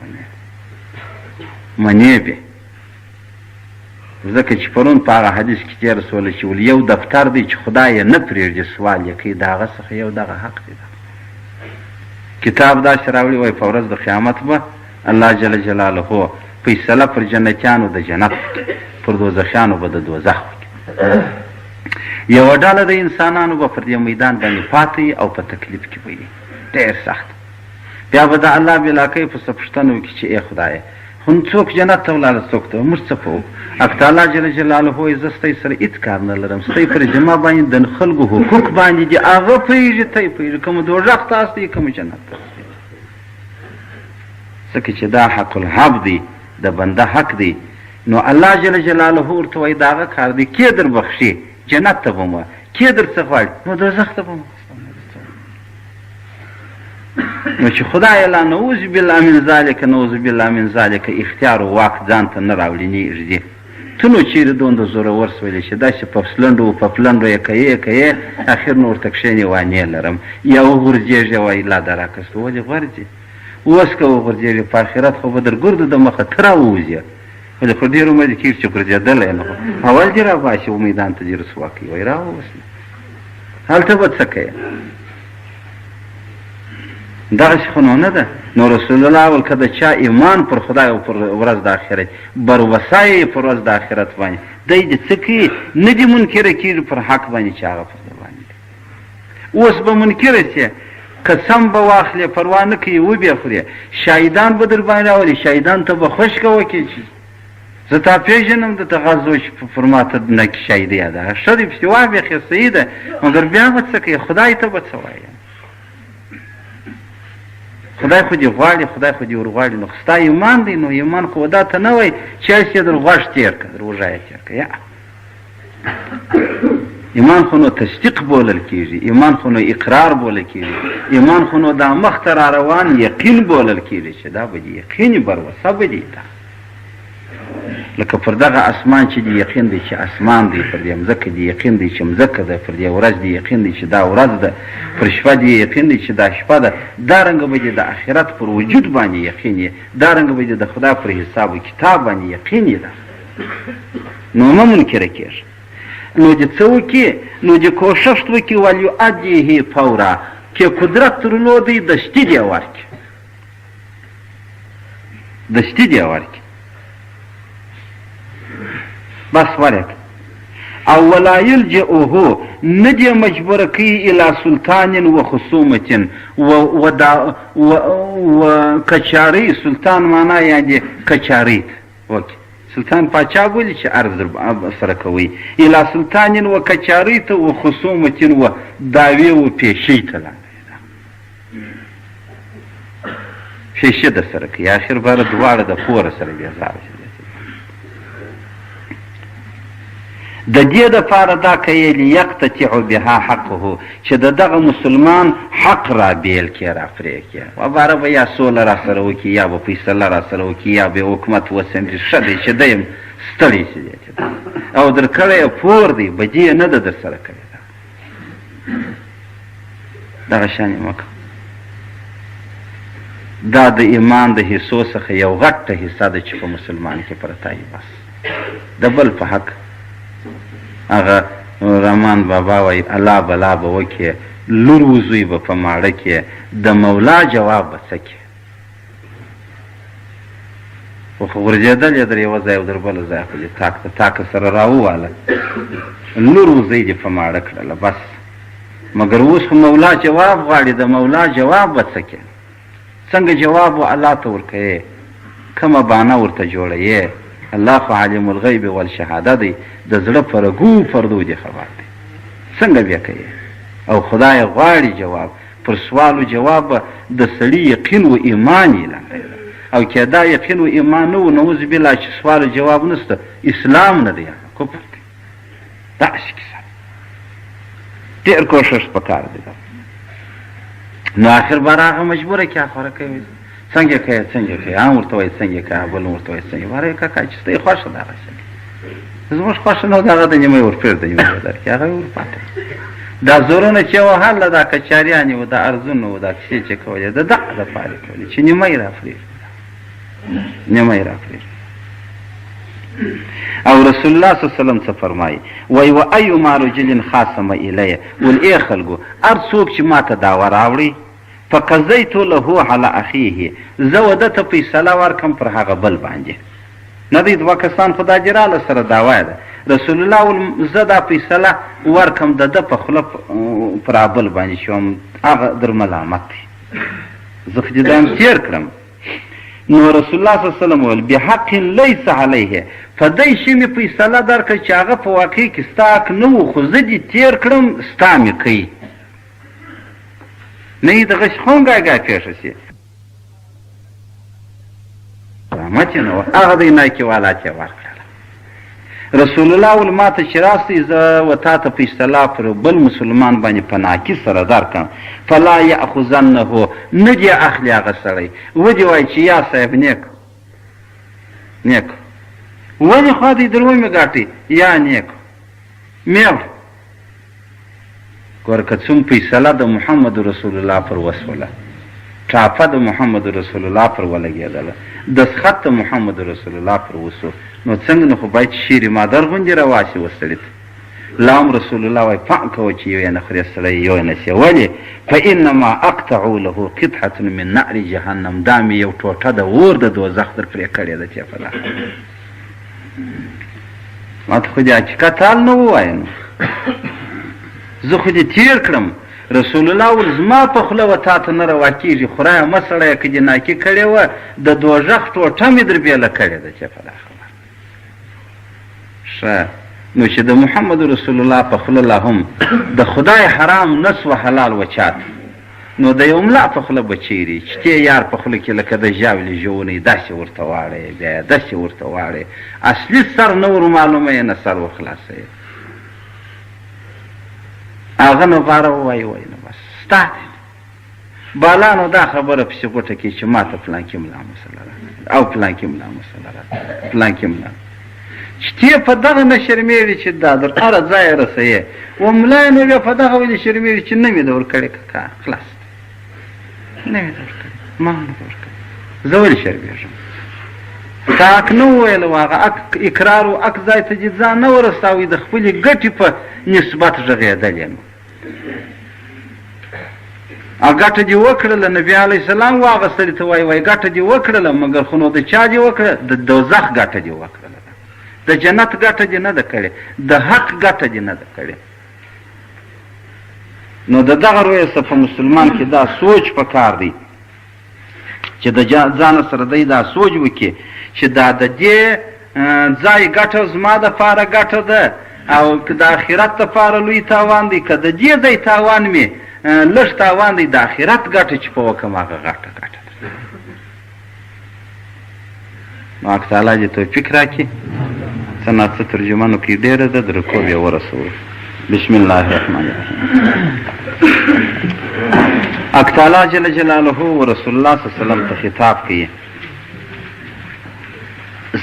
منې بیا ځکه چې پرون په هغه حدیث کې تېره سوله چې ول یو دفتر دی چې خدای یې نه پرېږدي سوال یې کوي د هغه څخه یو دغه حق دی. کتاب داسې راوړي وایي په ورځ د قیامت به الله جل جلاله فیصله پر جنتیانو د جنت پر دوزخیانو به د دوزخ وکړي. یوه ډله د انسانانو به پر دې میدان باندې پاتې او په تکلیف کې به وي ډېر سخت. بیا به د الله بلاکۍ په څه پوښتنه وکړي چې ای خدایه خو څوک جنت ته ولاړه څوک ته موږ څه کوو؟ اکته الله جل جلاله وایي زه ستاسو سره هېڅ کار نه لرم ستاسو پر جمع باندې د خلکو حقوق باندې دي هغه پوهېږي ته یې پوهېږي کوم دوزخ ته هستئ کوم جنت ته هستئ. ځکه چې دا حق الحب دی د بنده حق دی نو الله جل جلاله ورته وایي د هغه کار دی کې در بخښي جنت ته به مو کې در څه غواړي نو دوزخ ته به مو نو چې خدای لا نعوذ بالله من ذلک نعوذ بالله من ذلک اختیار او واک ځان ته نه راوړي نږدې ته نو چیرې دومره زورور سولی چې داسې په پسلنډو په پلنډو یې کوې اخر نو ورته کښېنې وانې لرم یا وغورځېږې وایي لا دا راکستو ولې غورځې اوس که وغورځېږې په آخرت خو به در ګردو د مخه ته راووځې ولې خو ډېر امید کېږي چې ګرځېدلی یم اول دې راباسي و میدان ته دې رسوا کوي وایي راووسې هلته به څه کوې دغسې خو نو نه ده. نو رسول الله ویل که د چا ایمان پر خدای او پر ورځ د آخرت بروسه یې پر ورځ د آخرت باندې دی دې څه کوي نه دې منکره کېږي پر حق باندې چې هغه پر ده باندې دی. اوس به منکره شي قسم به واخلې پروا نه کوي وبې خورې شهیدان به در باندې راولي شهیدان ته به خوش کوه کې چې زه تا پېژنم د تغذو چې پر ما ته نکي شهیدي ده ښه دې پسې وابېخې صحیح ده مګر بیا به څه کوي خدای ته به څه وایي خدای خو دې غواړي خدای خو دې ور غواړي نو ستا ایمان دی نو ایمان خو دا ته نه وایي چې هسې در غوږ تېر کړه در وږه یې تېر کړه یا ایمان خو نو تصدیق بولل کېږي ایمان خو نو اقرار بولل کېږي ایمان خو نو دا مخ ته را روان یقین بولل کېږي چې دا به دې یقیني بروسه به دې ته لکه پر دغه اسمان چې دې یقین دی چې اسمان دی پر دې مځکه دې یقین دی چې مځکه ده پر دې ورځ دې یقین دی چې دا ورځ ده پر شپه دې یقین دی چې دا شپه ده دارنګه به دې د آخرت پر وجود باندې یقین یې دارنګه به دې د خدا پر حساب و کتاب باندې یقین یې ده نو مه منکره کېږي نو دې څه وکړي نو دې کوښښ وکړي ولیؤدیه فورا که قدرت درلودی دستي دې ورکړي دستي دې ورکړي بس ورک او ولا یلجئه نه دې مجبوره کوي الی سلطان و خصومة و کچاری سلطان معنا یعنې کچاری وکړي سلطان پاچا بولي چې عرض سره کوي الی سلطان و کچاری ته و خصومة و دعوې و پیشۍ ته لاندې پیشۍ در سره کوي آخر باره دواړه د پوره سره بېزاره شي د دې دپاره دا کوي لیقتطع بها حقه چې د دغه مسلمان حق را بیل کړي را پرې کړي وباره به یا سوله را سره وکړي یا به فیصله را سره وکړي یا به حکومت وسنجي ښه دی چې دی یم ستړی شي او در کړی یې پور دی بدي یې نه ده در سره کړې ده دغه شان یې مه کوه دا د ایمان د حصو څخه یو غټه حصه ده چې په مسلمان کې پرته وي بس د بل په حق هغه رحمان بابا وایي الله بلا به وکړي لور وزوی به په ماړه کې د مولا جواب به څه کړي خو غورځېدل یې در یوه ځای او در بله ځای خو دې تاکه سره راوواله لور وزوی دې په ماړه کړله بس مګر اوس خو مولا جواب غواړي د مولا جواب به څه کړي څنګه جواب و الله ته ورکوې کومه بانه ورته جوړوې الله خو عالم الغیب والشهاده دی د زړه پرګو پردو دې خبر دی څنګه بیا کوې او خدای غواړي جواب پر سوالو جواب د سړي یقین و ایمان اعلان دی او که دا یقین و ایمان نه و نعوذ بالله چې سوال جواب نشته اسلام نه دی کفر دی داسې کیسه ډېر کوښښ پکار دی نو آخر به راغه مجبوره کړه خوره کوي څنګه کوي هم ورته وایي څنګه کوه بل ورته وایي څنګه واره کاکا چې ستا یې خوښه ده هغه زموږ خوښه نه ده هغه د نیمه یې ورپرېږده نیمه یې درکړي هغه یې ورپاته دا زورونه چې وهله دا کچاریانې وو دا ارزونه وو دا کیسې چې کولې د دغه دپاره کولې چې نیمه یې راپرېږدي نیمه یې راپرېږدي او رسول الله صلی الله علیه وسلم څه فرمایي وایي و ایما رجل خاصم الیه ول ای خلکو هر څوک چې ما ته دعوه راوړي فقضیت له علی اخیه زه وده ته فیصله ورکم پر هغه بل باندې نه دی دوه کسان خو دا جراله سره دعوه ده رسول الله زه دا فیصله ورکم د ده په خوله پر بل باندې شوم هغه در ملامت دی زه خو دې دایم تېر کړم نو رسول الله صلی الله علیه وسلم ویل بحق لیس علیه په دې شي مې فیصله درکړه چې هغه په واقع کې ستا حق نه و خو زه دې تېر کړم ستا مې کوي نه یې دغه شخونګای پېښه شي رحمت یې نه وه هغه د نایکې والا چې ورکړله رسول الله ول ما ته چې راستئ زه و تا ته فیصله پر بل مسلمان باندې په ناکي سره درکړم فلا یأخذنه نه دې اخلي هغه سړی ودې وایي چې یا صاحب نیک ولې خوا دې در ومې ګاټې یا نیک میو ګوره که څوم فیصله د محمد رسول الله پر وسوله ټاپه د محمد رسول الله پر ولګېدله دسخط د محمد رسول الله پر وسو نو څنګه نو خو باید چې شیرې مادر غوندې رواسي وسړي ته لا هم رسول الله وایي پام کوه چې یو یې نه خورې سړی یو یې نه سي ولې فانما اقطع له قطعه من نار جهنم دا مې یو ټوټه د اور د دوزخ در پرې کړې ده چې فلا ما ته خو دې حقیقت حال نه ووایه نو زه خو دې تېر کړم رسول الله ول زما په خوله و تا ته نه روا کېږي خدایه مه سړیه که دې ناکي کړې وه د دوژخ ټوټه مې در بېله کړې ده چې فلا خبر ښه نو چې د محمد رسول الله په خوله لا هم د خدای حرام نس و حلال و چات نو د یو ملا په خوله به چیري چې تی یار په خوله کې لکه د ژاولې ژونې داسې ورته واړې بیا داسې ورته واړې اصلي سر نه ور معلومه یې نه سر وخلاصوې هغه نو باره ووایي وایي نو بس ستا بالا نو دا خبره پسې غوټه کې چې ما ته پلانکي ملا مسله راکړه او پلانکي ملا مسله راکړه پلانکي ملا چې تی په دغه نه شرمېږي چې دا در هره ځایه رسوې و ملا یې نو بیا په دغه ولې شرمېږي چې نه مې ده ورکړې کاکا خلاص نه مې ده ورکړې ما نه ده ورکړې زه ولې شرمېږم تا اک نه وویل و هغه اقرار و اک ځای ته دې ځان نه ورساوي د خپلې ګټې په نسبت غږېدل یم او ګټه دې وکړله نبي علیه السلام و هغه سړي ته وایي وایي ګټه دې وکړله مګر خو نو د چا دې وکړه د دوزخ ګټه دې وکړله د جنت ګټه دې نه ده کړې د حق ګټه دې نه ده کړې نو د دغه رویه څه په مسلمان کې دا سوچ پکار دی چې د ځان سره دی دا سوچ وکړي چې دا د دې ځای ګټه زما دپاره ګټه ده او که د آخرت دپاره لوی تاوان دی که د دې ځای تاوان مې لږ تاوان دی د آخرت ګټه چې په وکړم هغه غټه ده نو حق تعالی دې توفیق راکړي څه ناڅه ترجمانو کې ډېره ده د رکوع بیا ورسوو بسم الله الرحمن الرحیم حق تعالی جل جلاله و رسول الله صلی الله علیه وسلم ته خطاب کوي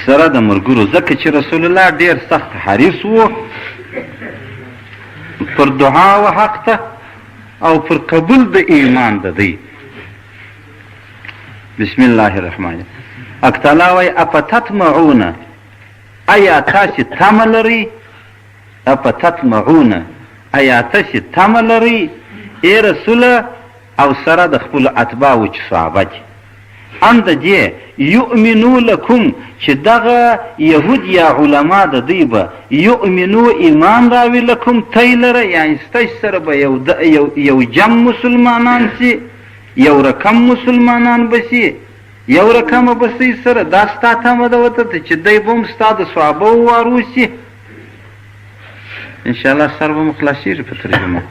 سره د ملګرو ځکه چې رسول الله ډېر سخت حریص و پر دعا و حق ته او پر قبول د ایمان د دی بسم الله الرحمن الرحیم حق تعالی وایي افتطمعون ایا تاسې تمه لرئ افتطمعون ایا تاسې تمه لرئ ای رسوله او سره د خپلو اتباعو چې صحابه دي ان د دې یؤمنو لکم چې دغه یهود یا علما د دوی به یؤمنو ایمان راوي لکم تی لره یعنې ستاسې سره به یو جم مسلمانان سي یو رقم مسلمانان بسي یو رقمه بسۍ سره دا ستا تمه ده ورته چې دی به هم ستا د صحابو واروسي انشاءالله سر به مو خلاصېږي په ترجمه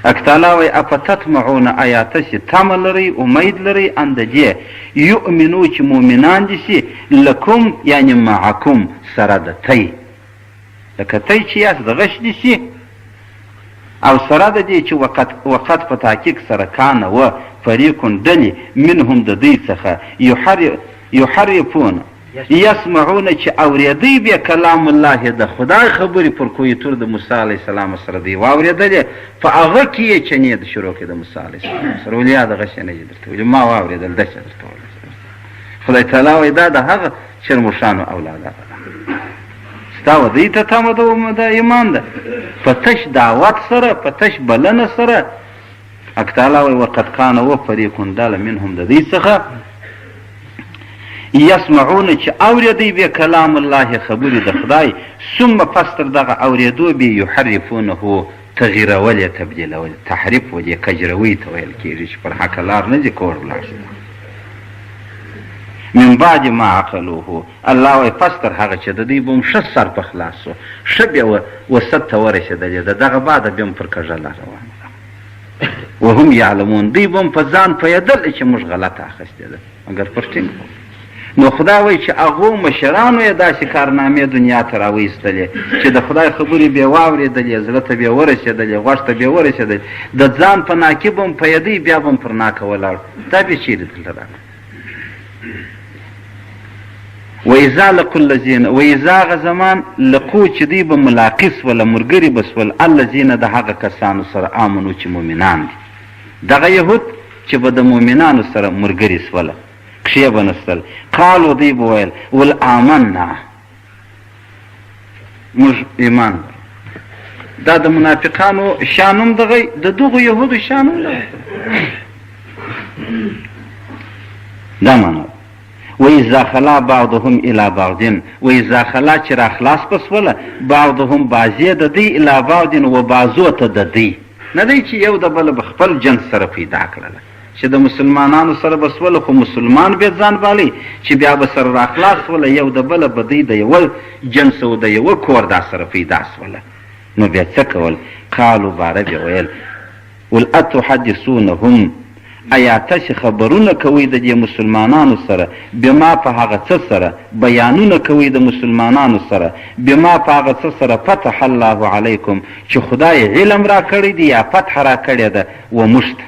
اکتالا وایي افتطمعون آیا تاسې تمه لرئ امید لرئ اندجې یؤمنو چې مؤمنان دي سي لکم یعنې معکم سره د تی لکه تی چې یاست د غش دي سي او سره د دې چې وقت په تحقیق سره کانه و فریقون ډلې منهم د دوی څخه یحرفون یسمعون چې اورېدی بیا کلام الله د خدای خبرې پر کوی تور د موسی علیه السلام سره دی واورېدلې په هغه کې یې چنې د شروع کې د موسی علیه السلام سره ولې یاد غشې نه درته ویل ما واورېدل داسې درته ویل خدای تعالی وایي دا د هغه شرموښانو اولادات ستا و دوی ته تمه د ایمان ده په تش دعوت سره په تش بلنه سره اکتالی وایي وقد کان و فریقون ډله منهم د دوی څخه یسمعون چې اورېدی بیا کلام الله خبرې د خدای ثم پس تر دغه اورېدو بیا یحرفونه تغیرول یې تبدیلول تحریف ولې کجروي ته ویل کېږي چې پر حقه لار نه ځي کور ولاړ شي من بعد ما عقلوه الله وایي پس تر هغه چې د دوی به هم ښه سر په خلاص شو ښه بیا وسط ته ورسېدلې د دغه بعده بیا هم پر کږه لار روان وهم یعلمون دوی به هم په ځان پوهېدل چې موږ غلطه اخیستې ده مګر پر ټینګ نو خدای وایي چې هغو مشرانو یې داسې کارنامې دنیا ته راویستلې چې د خدای خبرې بیا واورېدلې زړه ته بیا ورسېدلې غوږ ته بیا ورسېدلې د ځان په ناکي به هم پوهېدی بیا به هم پر ناکه ولاړ دا بیا چیرې دلته راغله وإذا لقوا الذين وإذا هغه زمان لقو چې دوی به ملاقي سوله ملګري به سول الذین د هغه کسانو سره آمنو چې مؤمنان دي دغه یهود چې به د مؤمنانو سره ملګري سوله کښې به نستل قالو دوی به ویل ول آمنا موږ ایمان دا د منافقانو شانوم د دغو یهودو شانوم دا معنا وإذا خلا بعضهم إلى بعض وإذا خلا چې را خلاص پسوله بعضهم بعضې د دوی إلى بعض و بعضو ته د دوی نه دی چې یو د بله به خپل جنس سره پیدا کړله چې د مسلمانانو سره به سوله خو مسلمان بیا ځان بالی چې بیا به سره را خلاص وله یو د بله به دوی د یوه جنس او د یوه کور دا سره پیدا سوله نو بیا څه کول قالو باره بیا ویل ول اتحدثونهم ایا تاسې خبرونه کوئ د دې مسلمانانو سره بما په هغه څه سره بیانونه کوئ د مسلمانانو سره بما په هغه څه سره فتح الله علیکم چې خدای علم را کړی دی یا فتح را کړې ده و موږ ته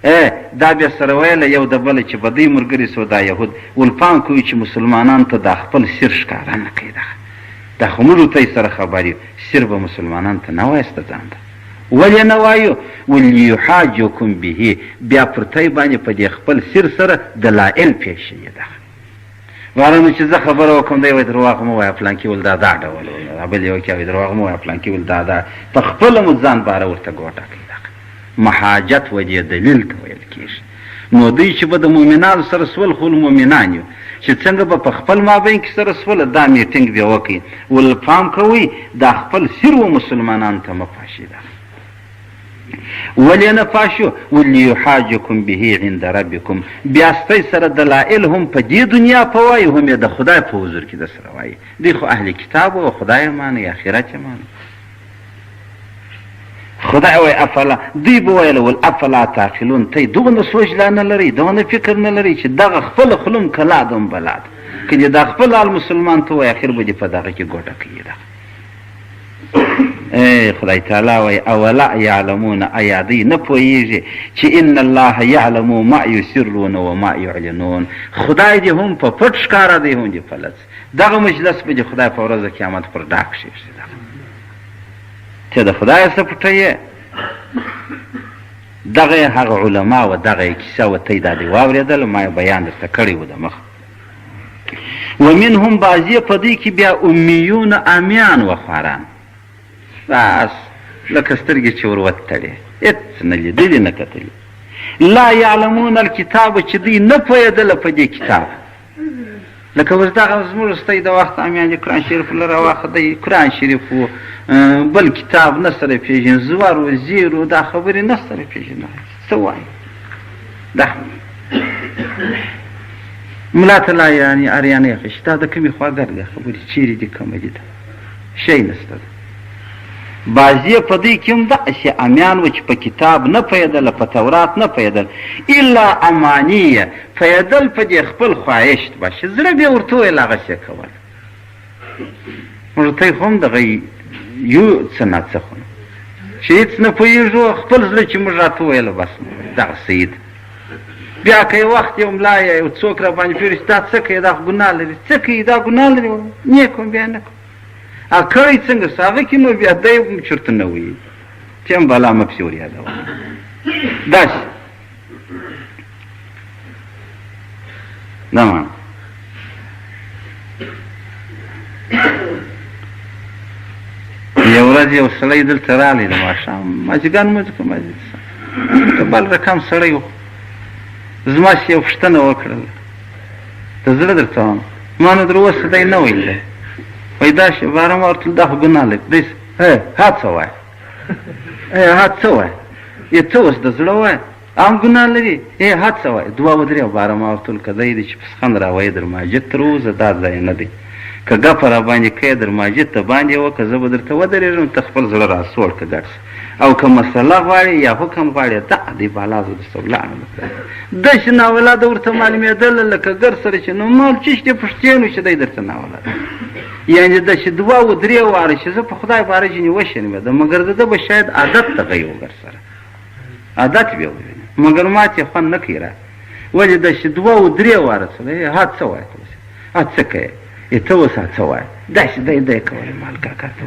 دا بیا سره ویله یو د بله چې به دوی ملګري سو دا یهود ول پام کوئ چې مسلمانانو ته دا خپل سر ښکاره نه کوي دا خو موږ ته یې سره خبر یو سر به مسلمانانو ته نه وایسته ځان ته ولې نه وایو ولیحاجکم به بیا پر تی باندې په دې خپل سر سره دلایل پېښوي ده واره نو چې زه خبره وکړم دی وایي درواغ مه وایه فلانکي ول دا ډول بل یو کې وایي درواغ مه وایه فلانکي ول دا په خپله مو ځان باره ورته ګوټه کوي محاجت و دې دلیل ته ویل کېږي نو دوی چې به د مؤمنانو سره سول خو المؤمنان یو چې څنګه به په خپل مابین کې سره سوله دا میټینګ بیا وکړي ول پام کوئ دا خپل سر و مسلمانانو ته مه پاشي ده ولې نه پاشو ولیحاجکم به عند ربکم بیا ستاسې سره دلایل هم په دې دنیا په وایي هم یې د خدای په حضور کې در سره وایي دوی خو اهل کتاب و خدای یې ماني آخرت یې ماني خدای وایي افلا دوی به ویل ول افلا تعقلون تی دغونه سوچ لا نه لرئ دغونه فکر نه لرئ چې دغه خپله خلم کلا ده هم بلا ده که دې دا خپل حال مسلمان ته وایي اخر به دې په دغه کې ګوټه کوي ده خدای تعالی وایي اولا یعلمون ایا دوی نه پوهېږي چې ان الله یعلم ما یسرون و ما یعلنون خدای دې هم په پټ ښکاره دی هم دې په لڅ دغه مجلس به دې خدای په ورځ د قیامت پر ډاک کښېږدي ته د خدای څه پټوې دغه هغه علما و دغه کیسه و تی دا دې واورېدل ما یې بیان درته کړی و د مخ ومنهم بعضې په دوی کې بیا امیون امیان و خواران بس لکه سترګې چې ور وتړې هېڅ نه لیدلي نه کتلي لا یعلمون الکتاب چې دوی نه پوهېدله په دې کتاب لکه اوس دغه زموږ ستاسې د وخت امیان دي قرآن شریف له راواخدی قرآن شریف و بل کتاب نه سره پېژني زور و زیر و دا خبرې نه سره پېژني څه وایي دا ملا ته لا یعنې اریانه اخیستې دا د کومې خواګر دی خبرې چیرې دي کومه دي ده شی نسته ده بعضې په دوی کې هم داسې امیان و چې په کتاب نه پوهېدله په تورات نه پوهېدل الا امانیه پوهېدل په دې خپل خواهشت باشه زړه بیا ورته ویل هغسې کول موږ ته خو هم دغه یو څه ناڅه خو چې هېڅ نه پوهېږو خپل زړه چې موږ راته وویله بس دغه صحیح ده بیا که یو وخت یو ملا یا یو څوک را باندې پېرې چې دا څه کوې دا خو ګناه لري څه کوې دا ګناه لري نیک وم بیا نه کوم کړی څنګه سو هغه کې نو بیا دی هم چېرته نه وایي چې هم بلا مه پسې ور یادوه داسې دا معنا یو ورځ یو سړی دلته راغلی د ماښام ماجګان مونځ کوم د بل رقم سړی و زما چې یو پوښتنه وکړله د زړه درته وایم ما نو در اوسه دی نه ویل دی وایي دا شی باره ما ورته دا خو ګناه لري دی ها څه وایه ها څه وایه یې څه اوس د زړه وایه هم ګناه لري ها څه وایه دوه ودرې باره ما ورته ویل که دی دی چې پسخند را وایي در ماجد تر اوسه دا ځای نه دی که ګپه را باندې کوې در ماجد ته باندې وکړه زه به درته ودرېږم ته خپل زړه را سوړ که ګډ او که مسله غواړې یا حکم غواړې دا دی بالا زه درته ولاړم داسې ناولاده ورته معلومېدله لکه ګر سره چې نو مال چیش دې پوښتې نو چې دی درته ناولاده یعنې داسې دوه و درې واره چې زه په خدای باره جینې وشرمېدم مګر د ده به شاید عادت دغه یو ګر سره عادت بیا ووینم مګر ما چې خوند نه کوي را ولې داسې دوه و درې واره سره ها څه وایه ها څه کوې ته اوس څه وایه داسې دی کولی مال کاکا ته